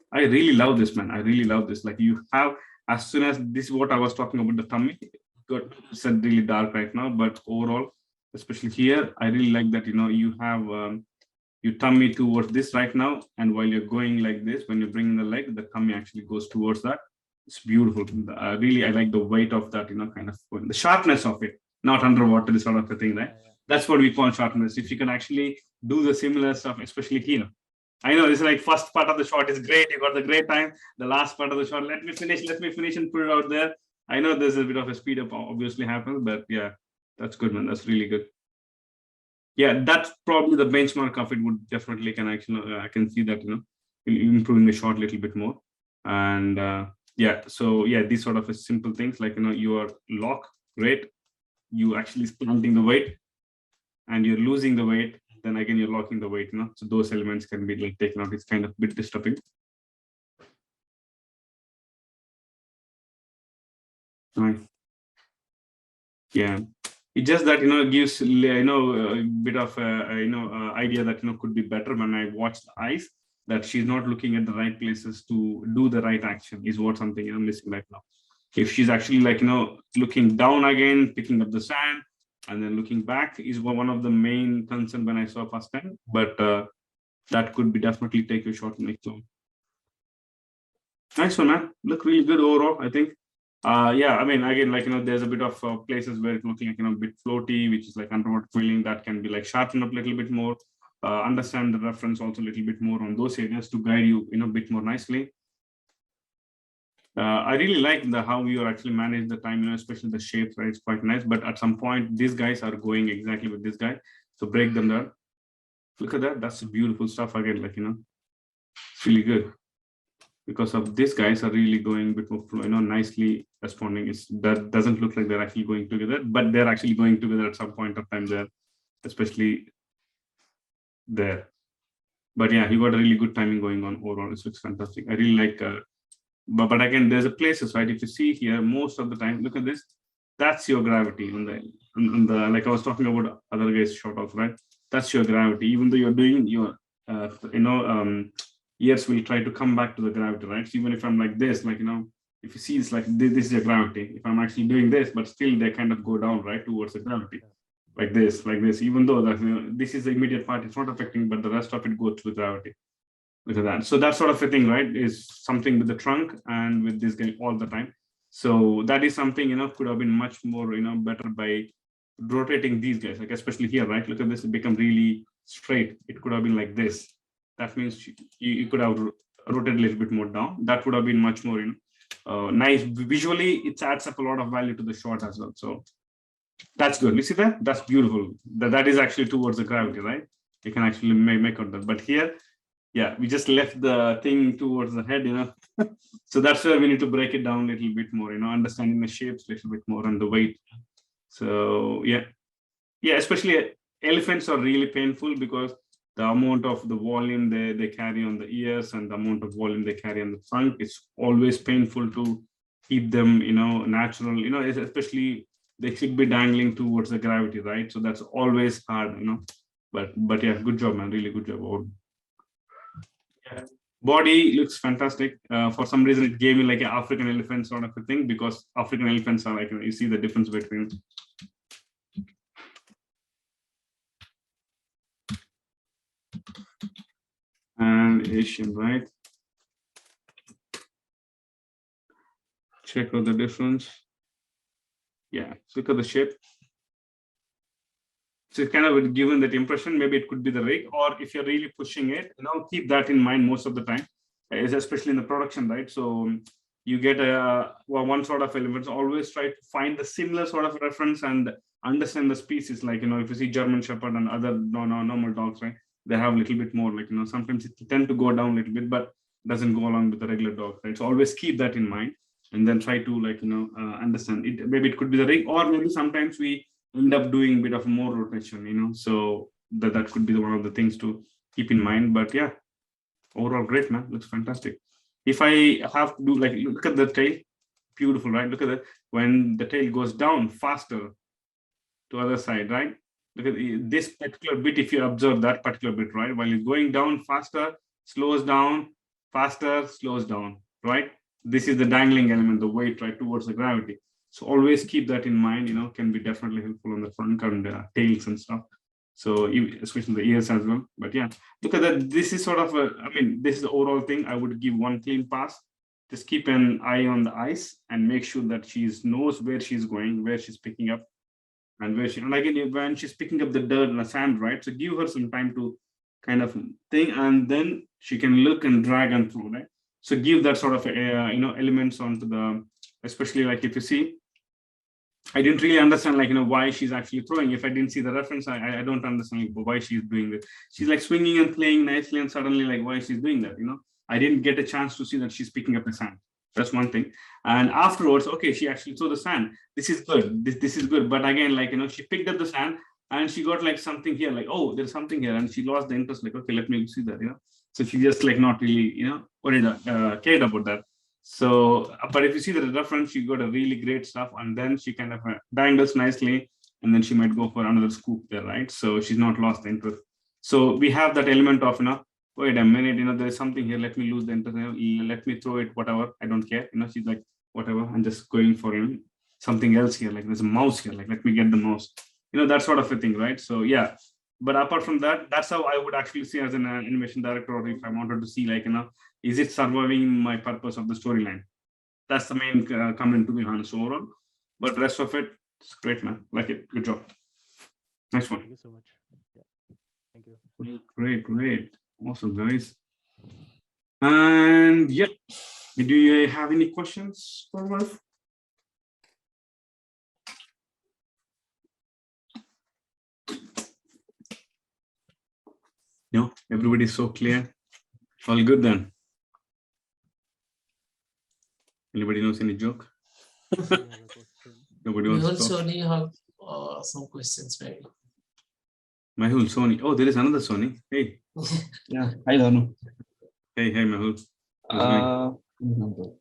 I really love this, man. I really love this. Like you have, as soon as this is what I was talking about, the tummy got set really dark right now, but overall, especially here, I really like that, you have your tummy towards this right now. And while you're going like this, when you're bringing the leg, the tummy actually goes towards that. It's beautiful. Really, I like the weight of that, kind of the sharpness of it, not underwater, this sort of a thing, right? That's what we call sharpness. If you can actually do the similar stuff, especially here. I know this is like first part of the shot is great. You got the great time. The last part of the shot, let me finish and put it out there. I know there's a bit of a speed up obviously happens, but yeah, that's good, man. That's really good. Yeah, that's probably the benchmark of it. Would definitely can actually, I can see that, improving the shot a little bit more. And yeah, so yeah, these sort of simple things like, your lock, great. You actually planting the weight and you're losing the weight. Then again, you're locking the weight, so those elements can be like taken out. It's kind of a bit disturbing. Nice. Yeah. It's just that, it gives, a bit of, idea that, could be better when I watch the eyes, that she's not looking at the right places to do the right action is what something I'm missing right now. If she's actually like, looking down again, picking up the sand and then looking back is one of the main concern when I saw first time, but that could be definitely take a shot next time. Nice one, man. Look really good overall, I think. Yeah, I mean, again, like, there's a bit of places where it's looking like, a bit floaty, which is like underwater feeling that can be like sharpened up a little bit more, understand the reference also a little bit more on those areas to guide you, a bit more nicely. I really like how you actually manage the time, especially the shapes, right? It's quite nice, but at some point, these guys are going exactly with this guy. So break them down. Look at that. That's beautiful stuff again, like, it's really good. Because of these guys are really going a bit more, nicely responding. That doesn't look like they're actually going together, but they're actually going together at some point of time there, especially there. But yeah, you got a really good timing going on overall. It looks fantastic. I really like, but again, there's a places, right? If you see here, most of the time, look at this. That's your gravity on the like I was talking about other guys' shot off, right? That's your gravity. Even though you're doing your, ears will try to come back to the gravity, right? So even if I'm like this, like, if you see it's like this is your gravity. If I'm actually doing this, but still they kind of go down, right, towards the gravity, like this, even though that, this is the immediate part, it's not affecting, but the rest of it goes through gravity. Look at that. So that sort of a thing, right, is something with the trunk and with this guy all the time. So that is something, could have been much more, better by rotating these guys, like especially here, right? Look at this, it become really straight. It could have been like this. That means you could have rotated a little bit more down. That would have been much more, nice. Visually, it adds up a lot of value to the shot as well. So that's good. You see that? That's beautiful. That is actually towards the gravity, right? You can actually make out that. But here, yeah, we just left the thing towards the head, So that's where we need to break it down a little bit more, understanding the shapes a little bit more and the weight. So yeah, especially elephants are really painful because the amount of the volume they carry on the ears and the amount of volume they carry on the trunk, it's always painful to keep them, natural, especially they should be dangling towards the gravity, right? So that's always hard, but yeah, good job, man. Really good job. Yeah. Body looks fantastic. For some reason, it gave me like an African elephant sort of a thing because African elephants are like, you see the difference between. And Asian, right? Check out the difference. Yeah, look at the shape. So it's kind of given that impression, maybe it could be the rig, or if you're really pushing it, keep that in mind most of the time, especially in the production, right? So you get one sort of elements, always try to find the similar sort of reference and understand the species. Like, if you see German Shepherd and other normal dogs, right? They have a little bit more, like, sometimes it tend to go down a little bit, but doesn't go along with the regular dog, right? So always keep that in mind and then try to, like, understand it. Maybe it could be the rig, or maybe sometimes we end up doing a bit of more rotation, so that could be one of the things to keep in mind. But yeah, overall great, man. Looks fantastic. If I have to do, like, look at the tail, beautiful, right? Look at that, when the tail goes down faster to other side, right? Look at this particular bit. If you observe that particular bit, right, while it's going down faster, slows down, faster, slows down, right? This is the dangling element, the weight, right, towards the gravity. So always keep that in mind, can be definitely helpful on the front and tails and stuff. So especially the ears as well. But yeah, look at that. This is sort of this is the overall thing. I would give one clean pass. Just keep an eye on the eyes and make sure that she knows where she's going, where she's picking up, and where she, and again, when she's picking up the dirt and the sand, right? So give her some time to kind of thing, and then she can look and drag and throw, right? So give that sort of elements onto the, especially like if you see, I didn't really understand, like, why she's actually throwing. If I didn't see the reference, I don't understand why she's doing this. She's like swinging and playing nicely, and suddenly, like, why she's doing that, I didn't get a chance to see that she's picking up the sand. That's one thing. And afterwards, okay, she actually threw the sand. This is good. This is good. But again, like, she picked up the sand and she got like something here, like, oh, there's something here. And she lost the interest, like, okay, let me see that, So she just like not really, cared about that. So, but if you see the reference, she got a really great stuff, and then she kind of dangles nicely, and then she might go for another scoop there, right? So she's not lost the interest. So we have that element of, wait a minute, there is something here. Let me lose the interest. Let me throw it, whatever. I don't care. She's like, whatever. I'm just going for something else here. Like there's a mouse here. Like let me get the mouse. That sort of a thing, right? So yeah. But apart from that, that's how I would actually see as an animation director, or if I wanted to see, like, is it surviving my purpose of the storyline? That's the main comment, to be honest, overall. But the rest of it, it's great, man. Like it. Good job. Next one. Thank you so much. Yeah. Thank you. Great. Awesome, guys. And yeah, do you have any questions for us? No, everybody's so clear. All good then. Anybody knows any joke? Nobody We wants to also talk? have some questions maybe. Mehul, Sony. Oh, there is another Sony. Hey. Yeah. Hi, Dhanu. Hey, Mehul. I'm good.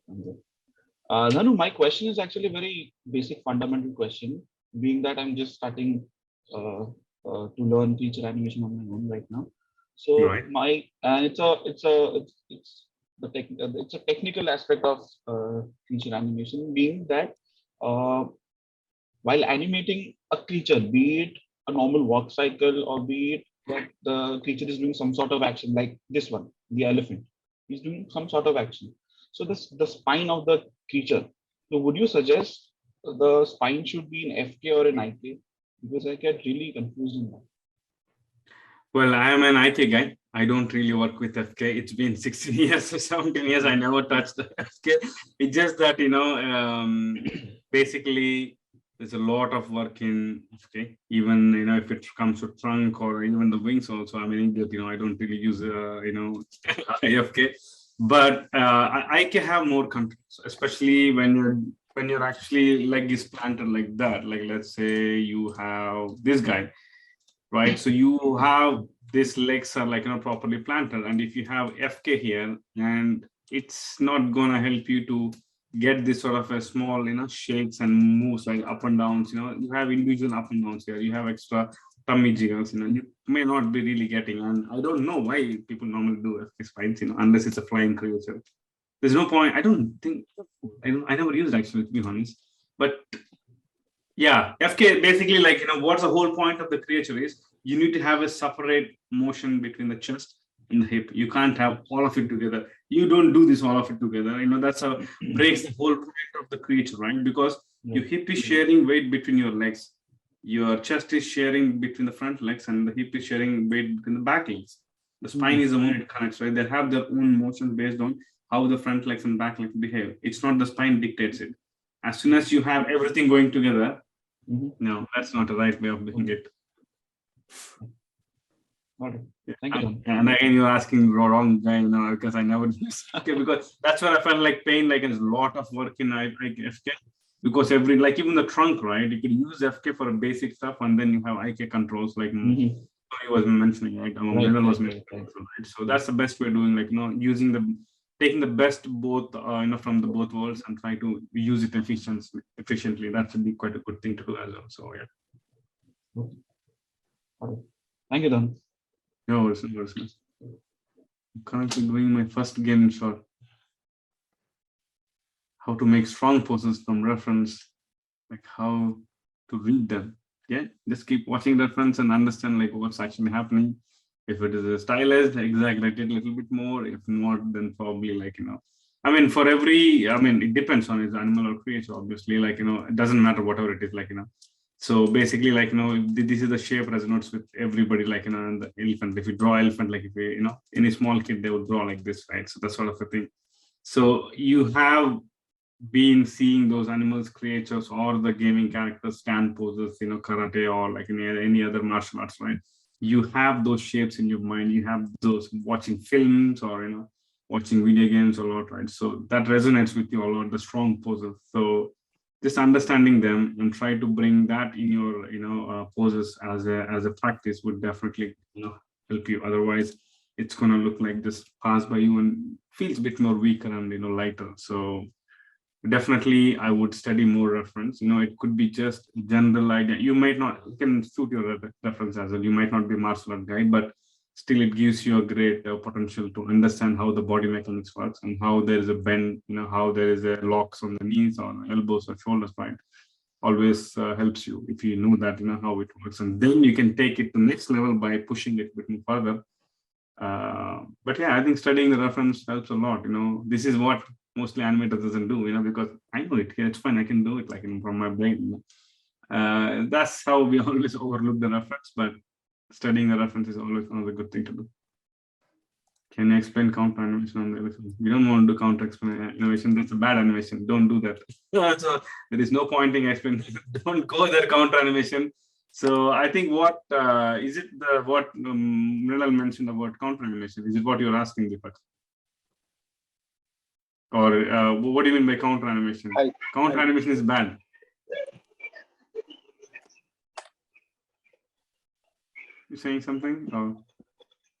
Dhanu, my question is actually a very basic, fundamental question. Being that I'm just starting to learn feature animation on my own right now. So Right. it's a technical aspect of feature animation, being that while animating a creature, be it a normal walk cycle or be it that the creature is doing some sort of action, like this one, the elephant, he's doing some sort of action. So the spine of the creature. So would you suggest the spine should be in FK or in IK? Because I get really confused in that. Well, I am an IT guy. I don't really work with FK. It's been 16 years or 17 years. I never touched the FK. It's just that, basically, there's a lot of work in FK. Even, if it comes to trunk or even the wings also, I'm an idiot, I don't really use, FK. But I can have more controls, especially when you're actually leg is planted like that. Like, let's say you have this guy, right? So you have these legs are like properly planted, and if you have FK here, and it's not gonna help you to get this sort of a small shakes and moves like up and downs. You have individual up and downs here. You have extra tummy jiggles. You may not be really getting, and I don't know why people normally do FK spines. Unless it's a flying creature. There's no point. I don't think I never used actually, to be honest, but. Yeah, FK basically, like, what's the whole point of the creature is you need to have a separate motion between the chest and the hip. You can't have all of it together. You don't do this all of it together. That's how breaks the whole point of the creature, right? Because your hip is sharing weight between your legs. Your chest is sharing between the front legs, and the hip is sharing weight between the back legs. The spine is the one it connects, right? They have their own motion based on how the front legs and back legs behave. It's not the spine dictates it. As soon as you have everything going together, no, that's not the right way of doing it. Got it. Thank you, John. And again, you're asking the wrong guy, because I never okay, because that's where I felt like pain, like there's a lot of work in FK, because even the trunk, right? You could use FK for basic stuff, and then you have IK controls, like he was mentioning, right? Right. So that's the best way of doing, using taking the best both, from the both worlds and try to use it efficiently. That would be quite a good thing to do as well. So yeah. Okay. Thank you, Don. No worries. I'm currently doing my first game in short. How to make strong poses from reference, like how to read them. Yeah, just keep watching reference and understand like what's actually happening. If it is a stylized, exaggerate it a little bit more. If not, then probably for every, it depends on its animal or creature, obviously, it doesn't matter whatever it is, So basically, this is the shape resonates with everybody, and the elephant. If you draw elephant, like if you, any small kid, they would draw like this, right? So that's sort of a thing. So you have been seeing those animals, creatures, or the gaming characters stand poses, karate or like any other martial arts, right? You have those shapes in your mind. You have those watching films or watching video games a lot, right? So that resonates with you a lot, the strong poses. So just understanding them and try to bring that in your poses as a practice would definitely help you. Otherwise, it's going to look like this pass by you and feels a bit more weaker and, lighter. So definitely I would study more reference. It could be just general idea. You can suit your reference as well. You might not be a martial art guy, but still it gives you a great potential to understand how the body mechanics works and how there is a bend, how there is a locks on the knees or elbows or shoulders, right? Always helps you if you know that, how it works. And then you can take it to next level by pushing it a bit more further. But yeah, I think studying the reference helps a lot. This is what mostly animators doesn't do, because I know it. It's fine. I can do it from my brain. That's how we always overlook the reference, but studying the reference is always another good thing to do. Can you explain counter animation on the elephant? We don't want to do counter animation. That's a bad animation. Don't do that. So there is no pointing explanation. Don't go there counter animation. So I think what is it what Mrinal mentioned about counter animation? Is it what you're asking, Deepak? Or what do you mean by counter animation? Counter animation is bad. You saying something or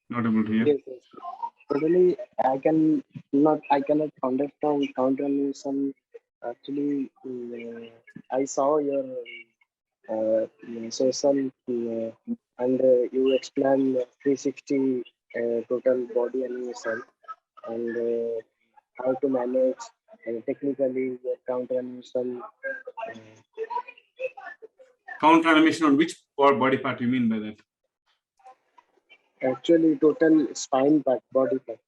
not able to hear? Yes, yes. Totally, I cannot understand counter animation. Actually, I saw your session and you explained 360 total body animation and how to manage technically your counter animation. Counter animation on which body part you mean by that? Actually, total spine part, body part.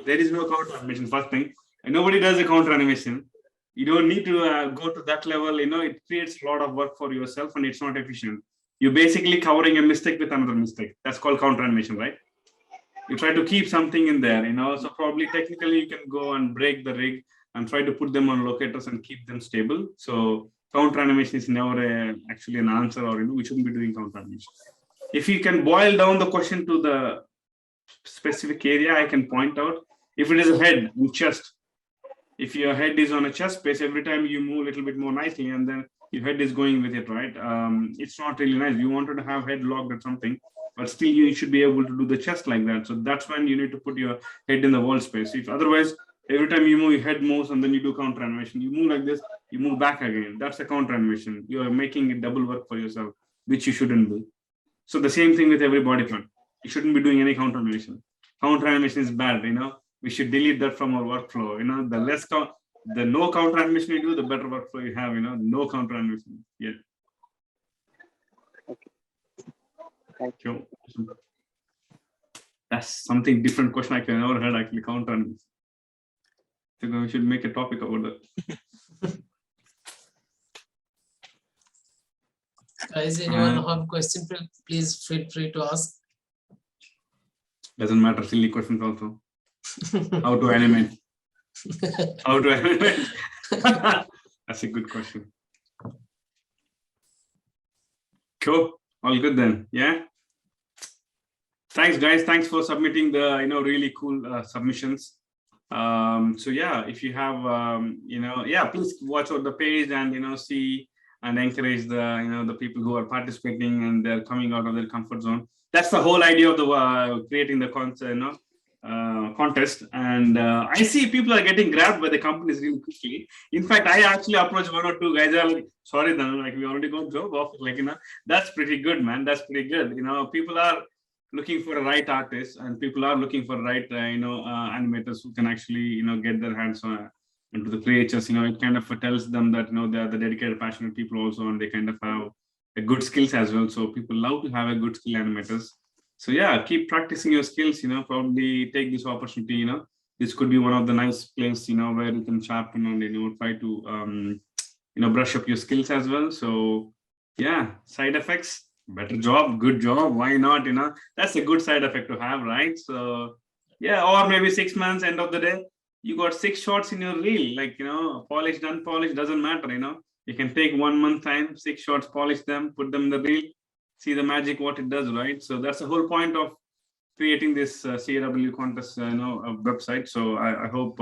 There is no counter animation, first thing. And nobody does a counter animation. You don't need to go to that level. It creates a lot of work for yourself and it's not efficient. You're basically covering a mistake with another mistake. That's called counter animation, right? You try to keep something in there, so probably technically you can go and break the rig and try to put them on locators and keep them stable. So counter animation is never actually an answer, or we shouldn't be doing counter animation. If you can boil down the question to the specific area, I can point out. If it is a head and chest, if your head is on a chest space, every time you move a little bit more nicely and then your head is going with it, right? It's not really nice. You wanted to have head locked at something, but still you should be able to do the chest like that. So that's when you need to put your head in the wall space. If otherwise, every time you move, your head moves and then you do counter animation. You move like this, you move back again. That's a counter animation. You're making it double work for yourself, which you shouldn't do. So the same thing with every body part. You shouldn't be doing any counter animation. Counter animation is bad, We should delete that from our workflow. The no counter animation you do, the better workflow you have, no counter animation. Yeah. Okay. Thank you. Sure. That's something different question I can never heard actually, counter animation. So we should make a topic about that. Guys, anyone have a question, please feel free to ask. Doesn't matter, silly questions also. How to animate? How to animate? That's a good question. Cool. All good then. Yeah. Thanks, guys. Thanks for submitting the really cool submissions. So yeah, if you have please watch out the page and see and encourage the people who are participating and they're coming out of their comfort zone. That's the whole idea of the creating the contest. And I see people are getting grabbed by the companies really quickly. In fact, I actually approached one or two guys. Are like, sorry, Dhanu, we already got job offer. That's pretty good, man. That's pretty good. People are looking for a right artist, and people are looking for right, animators who can actually, get their hands on into the creatures. It kind of tells them that they are the dedicated, passionate people also, and they kind of have a good skills as well. So people love to have a good skill animators. So yeah, keep practicing your skills. Probably take this opportunity. This could be one of the nice places, where you can sharpen and try to brush up your skills as well. So yeah, side effects. Better job, good job. Why not? That's a good side effect to have, right? So yeah, or maybe 6 months, end of the day, you got 6 shots in your reel, polished, unpolished, doesn't matter, You can take 1 month time, 6 shots, polish them, put them in the reel, see the magic, what it does, right? So that's the whole point of creating this CAW contest, website. So I hope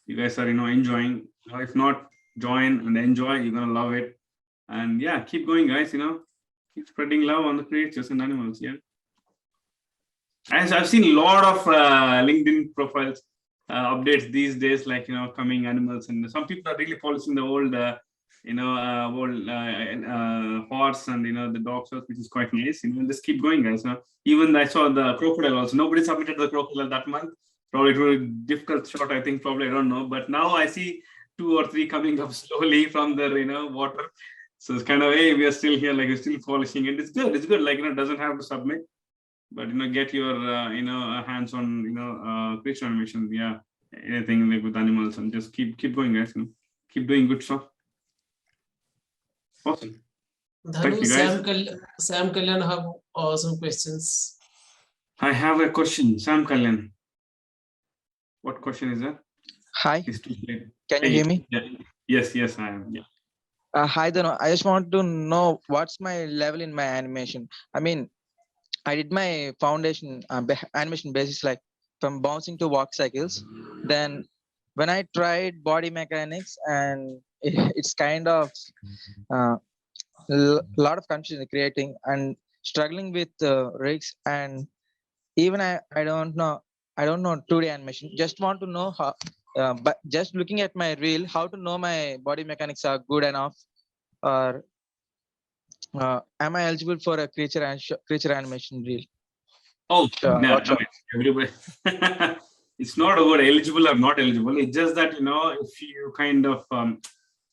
you guys are, enjoying. If not, join and enjoy. You're gonna love it. And yeah, keep going, guys. Keep spreading love on the creatures and animals. Yeah. As I've seen a lot of LinkedIn profiles updates these days, like, coming animals, and some people are really polishing the old, horse and, the dog stuff, which is quite nice. Just keep going, guys. Even I saw the crocodile also. Nobody submitted the crocodile that month. Probably it was a difficult shot, I think, probably, I don't know. But now I see 2 or 3 coming up slowly from the, water. So it's kind of, hey, we are still here, like we're still polishing it. It's good. It's good. Like, doesn't have to submit, but, get your, hands on, creature animation. Yeah. Anything like with animals, and just keep going, guys. Keep doing good stuff. Awesome. Thank Dhanu, you, guys. Sam Kalyan have some questions. I have a question. Sam Kalyan. What question is that? Hi, It's too late. can you hear me? Yeah. Yes, I am. Yeah. Hi, Dhanu. I just want to know what's my level in my animation. I mean, I did my foundation animation basis like from bouncing to walk cycles. Then when I tried body mechanics, and it's kind of lot of confusion creating and struggling with rigs, and even I don't know 2D animation. Just want to know how, but just looking at my reel, how to know my body mechanics are good enough, or am I eligible for a creature animation reel? Oh, yeah. Workshop? Everybody. It's not about eligible or not eligible. It's just that, if you kind of,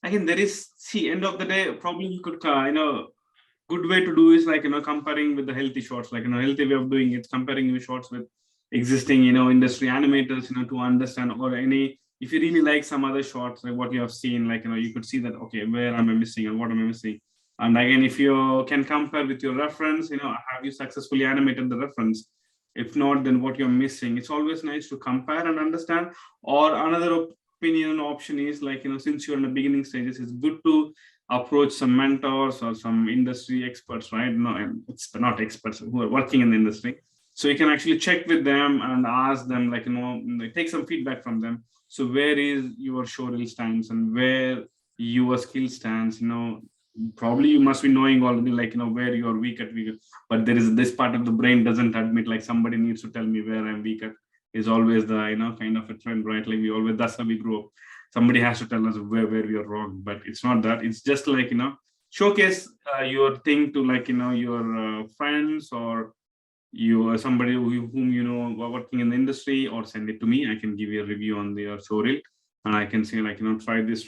again, there is, end of the day, probably you could, good way to do is like, comparing with the healthy shots, like, healthy way of doing it, comparing your shots with existing, industry animators, to understand, or if you really like some other shots, like what you have seen, like, you could see that, okay, where am I missing and what am I missing? And again, if you can compare with your reference, have you successfully animated the reference? If not, then what you're missing. It's always nice to compare and understand. Or another opinion option is like, since you're in the beginning stages, it's good to approach some mentors or some industry experts, right? No, it's not experts who are working in the industry. So you can actually check with them and ask them, like, take some feedback from them. So where is your showreel stands and where your skill stands, probably you must be knowing already, like, where you're weak at, but there is this part of the brain doesn't admit, like, somebody needs to tell me where I'm weak at, is always the, kind of a trend, right? Like that's how we grow up. Somebody has to tell us where we are wrong, but it's not that. It's just like, showcase your thing to, like, your friends, or you somebody whom are working in the industry, or send it to me. I can give you a review on the showreel, and I can say, like, try this,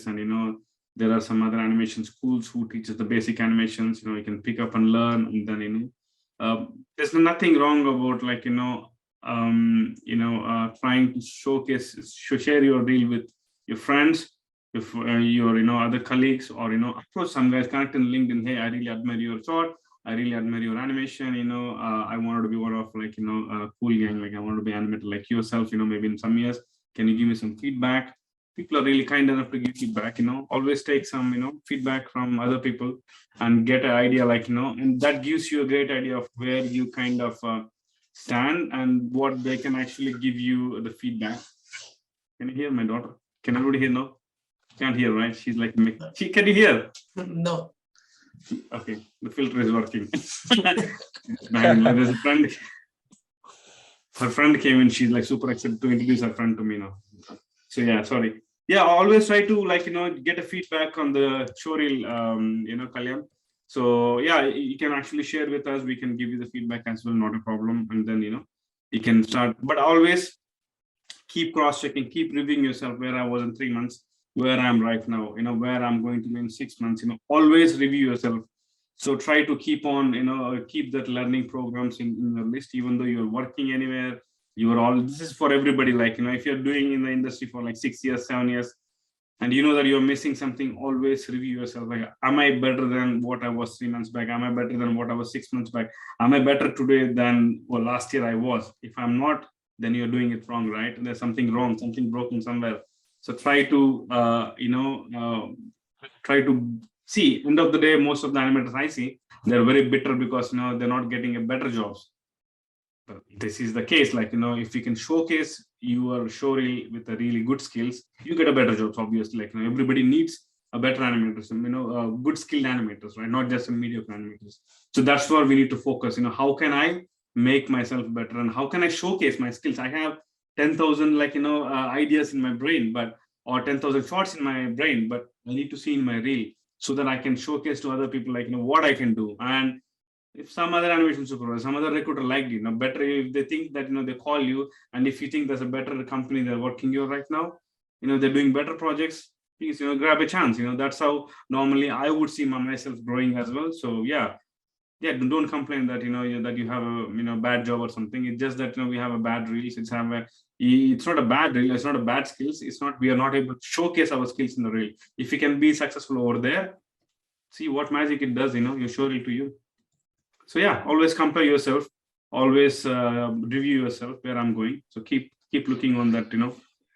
and there are some other animation schools who teaches the basic animations. You can pick up and learn, and then there's nothing wrong about, like, trying to share your reel with your friends, if your other colleagues, or approach some guys, connect in LinkedIn. Hey, I really admire your shot. I really admire your animation. I wanted to be one of, like, a cool gang. Like, I want to be animated like yourself. Maybe in some years, can you give me some feedback? People are really kind enough to give feedback. Always take some feedback from other people and get an idea, like, and that gives you a great idea of where you kind of stand and what they can actually give you the feedback. Can you hear my daughter? Can everybody hear now? Can't hear, right? She's like, can you hear? No. Okay, the filter is working. There's a friend. Her friend came in. She's like super excited to introduce her friend to me now. So yeah, sorry. Yeah, always try to, like, get a feedback on the showreel, Kalyan. So yeah, you can actually share with us. We can give you the feedback as well, not a problem. And then, you can start, but always keep cross-checking, keep reviewing yourself, where I was in 3 months, where I'm right now, where I'm going to be in 6 months, always review yourself. So try to keep on, keep that learning programs in your list, even though you're working anywhere. This is for everybody. Like, if you're doing in the industry for like 6 years, 7 years, and you know that you're missing something, always review yourself. Like, am I better than what I was 3 months back? Am I better than what I was 6 months back? Am I better today than last year I was? If I'm not, then you're doing it wrong, right? There's something wrong, something broken somewhere. So try to, try to see. End of the day, most of the animators I see, they're very bitter because they're not getting a better jobs. But this is the case. Like, if you can showcase your showreel with a really good skills, you get a better jobs. Obviously, like, everybody needs a better animators, good skilled animators, right? Not just mediocre animators. So that's where we need to focus. How can I make myself better, and how can I showcase my skills? I have 10,000 ideas in my brain, or 10,000 thoughts in my brain, but I need to see in my reel so that I can showcase to other people what I can do. And if some other animation supervisor, some other recruiter liked you, better if they think that they call you, and if you think there's a better company they're working you right now, they're doing better projects, please grab a chance. That's how normally I would see myself growing as well. So yeah, don't complain that that you have a bad job or something. It's just that we have a bad reels. It's not a bad reel, it's not a bad skills. It's not, we are not able to showcase our skills in the reel. If you can be successful over there, see what magic it does, you show it to you. So yeah, always compare yourself, always review yourself where I'm going. So keep looking on that,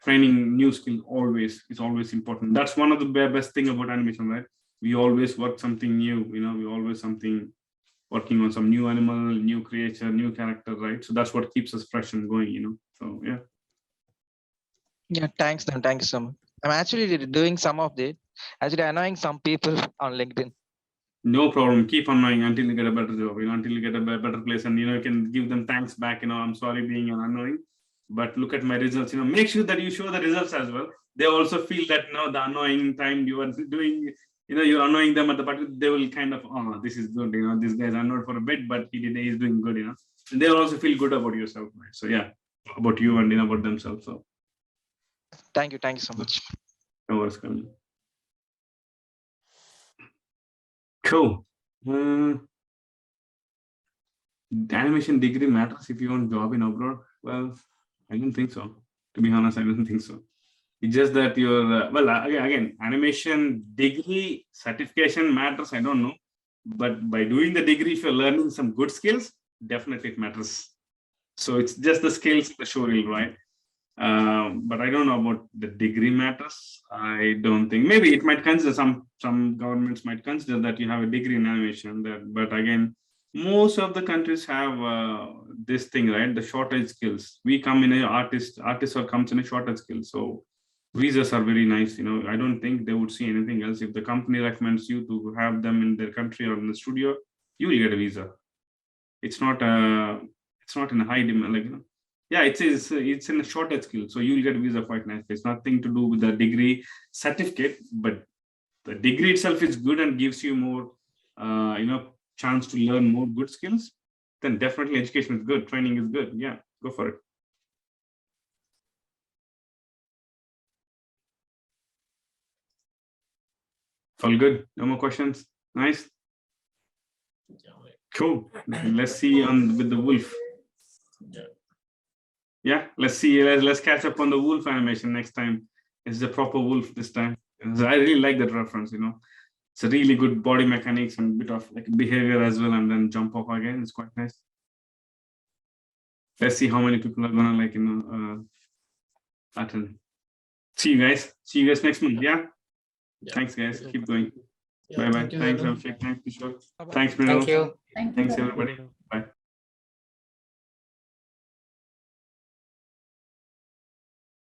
training new skill always is always important. That's one of the best thing about animation, right? We always work something new, we always working on some new animal, new creature, new character, right? So that's what keeps us fresh and going, So yeah. Yeah, thanks, Dan. Thank you so much. I'm actually doing some of it, actually annoying some people on LinkedIn. No problem. Keep annoying until you get a better job, until you get a better place, and you can give them thanks back. I'm sorry being annoying, but look at my results. Make sure that you show the results as well. They also feel that the annoying time you are doing, you're annoying them at the party, they will kind of, oh, this is good. This guy's annoyed for a bit, but he's doing good. And they'll also feel good about yourself, right? So yeah, about you and about themselves. So thank you so much. No worries, Kamil. Cool. The animation degree matters if you want job in abroad? Well, I don't think so. To be honest, I don't think so. It's just that your again, animation degree certification matters. I don't know, but by doing the degree, if you're learning some good skills, definitely it matters. So it's just the skills, the showreel, right? But I don't know about the degree matters. I don't think. Maybe it might consider, some governments might consider that you have a degree in animation. But again, most of the countries have this thing, right? The shortage skills. We come in artists or comes in a shortage skill. So visas are very nice. I don't think they would see anything else. If the company recommends you to have them in their country or in the studio, you will get a visa. It's not in a high demand, yeah, it's in a shortage skill, so you'll get a visa quite nicely. It's nothing to do with the degree certificate, but the degree itself is good and gives you more, chance to learn more good skills. Then definitely education is good, training is good. Yeah, go for it. All good. No more questions. Nice. Cool. Let's see with the wolf. Yeah, let's see. Let's catch up on the wolf animation next time. It's a proper wolf this time. I really like that reference. It's a really good body mechanics and bit of behavior as well, and then jump off again. It's quite nice. Let's see how many people are gonna attend. See you guys next month. Yeah. Thanks, guys. Keep going. Bye bye. Thanks, Abhishek. Thanks, Kishore. Thanks, Miro. Thank you. Thanks, everybody.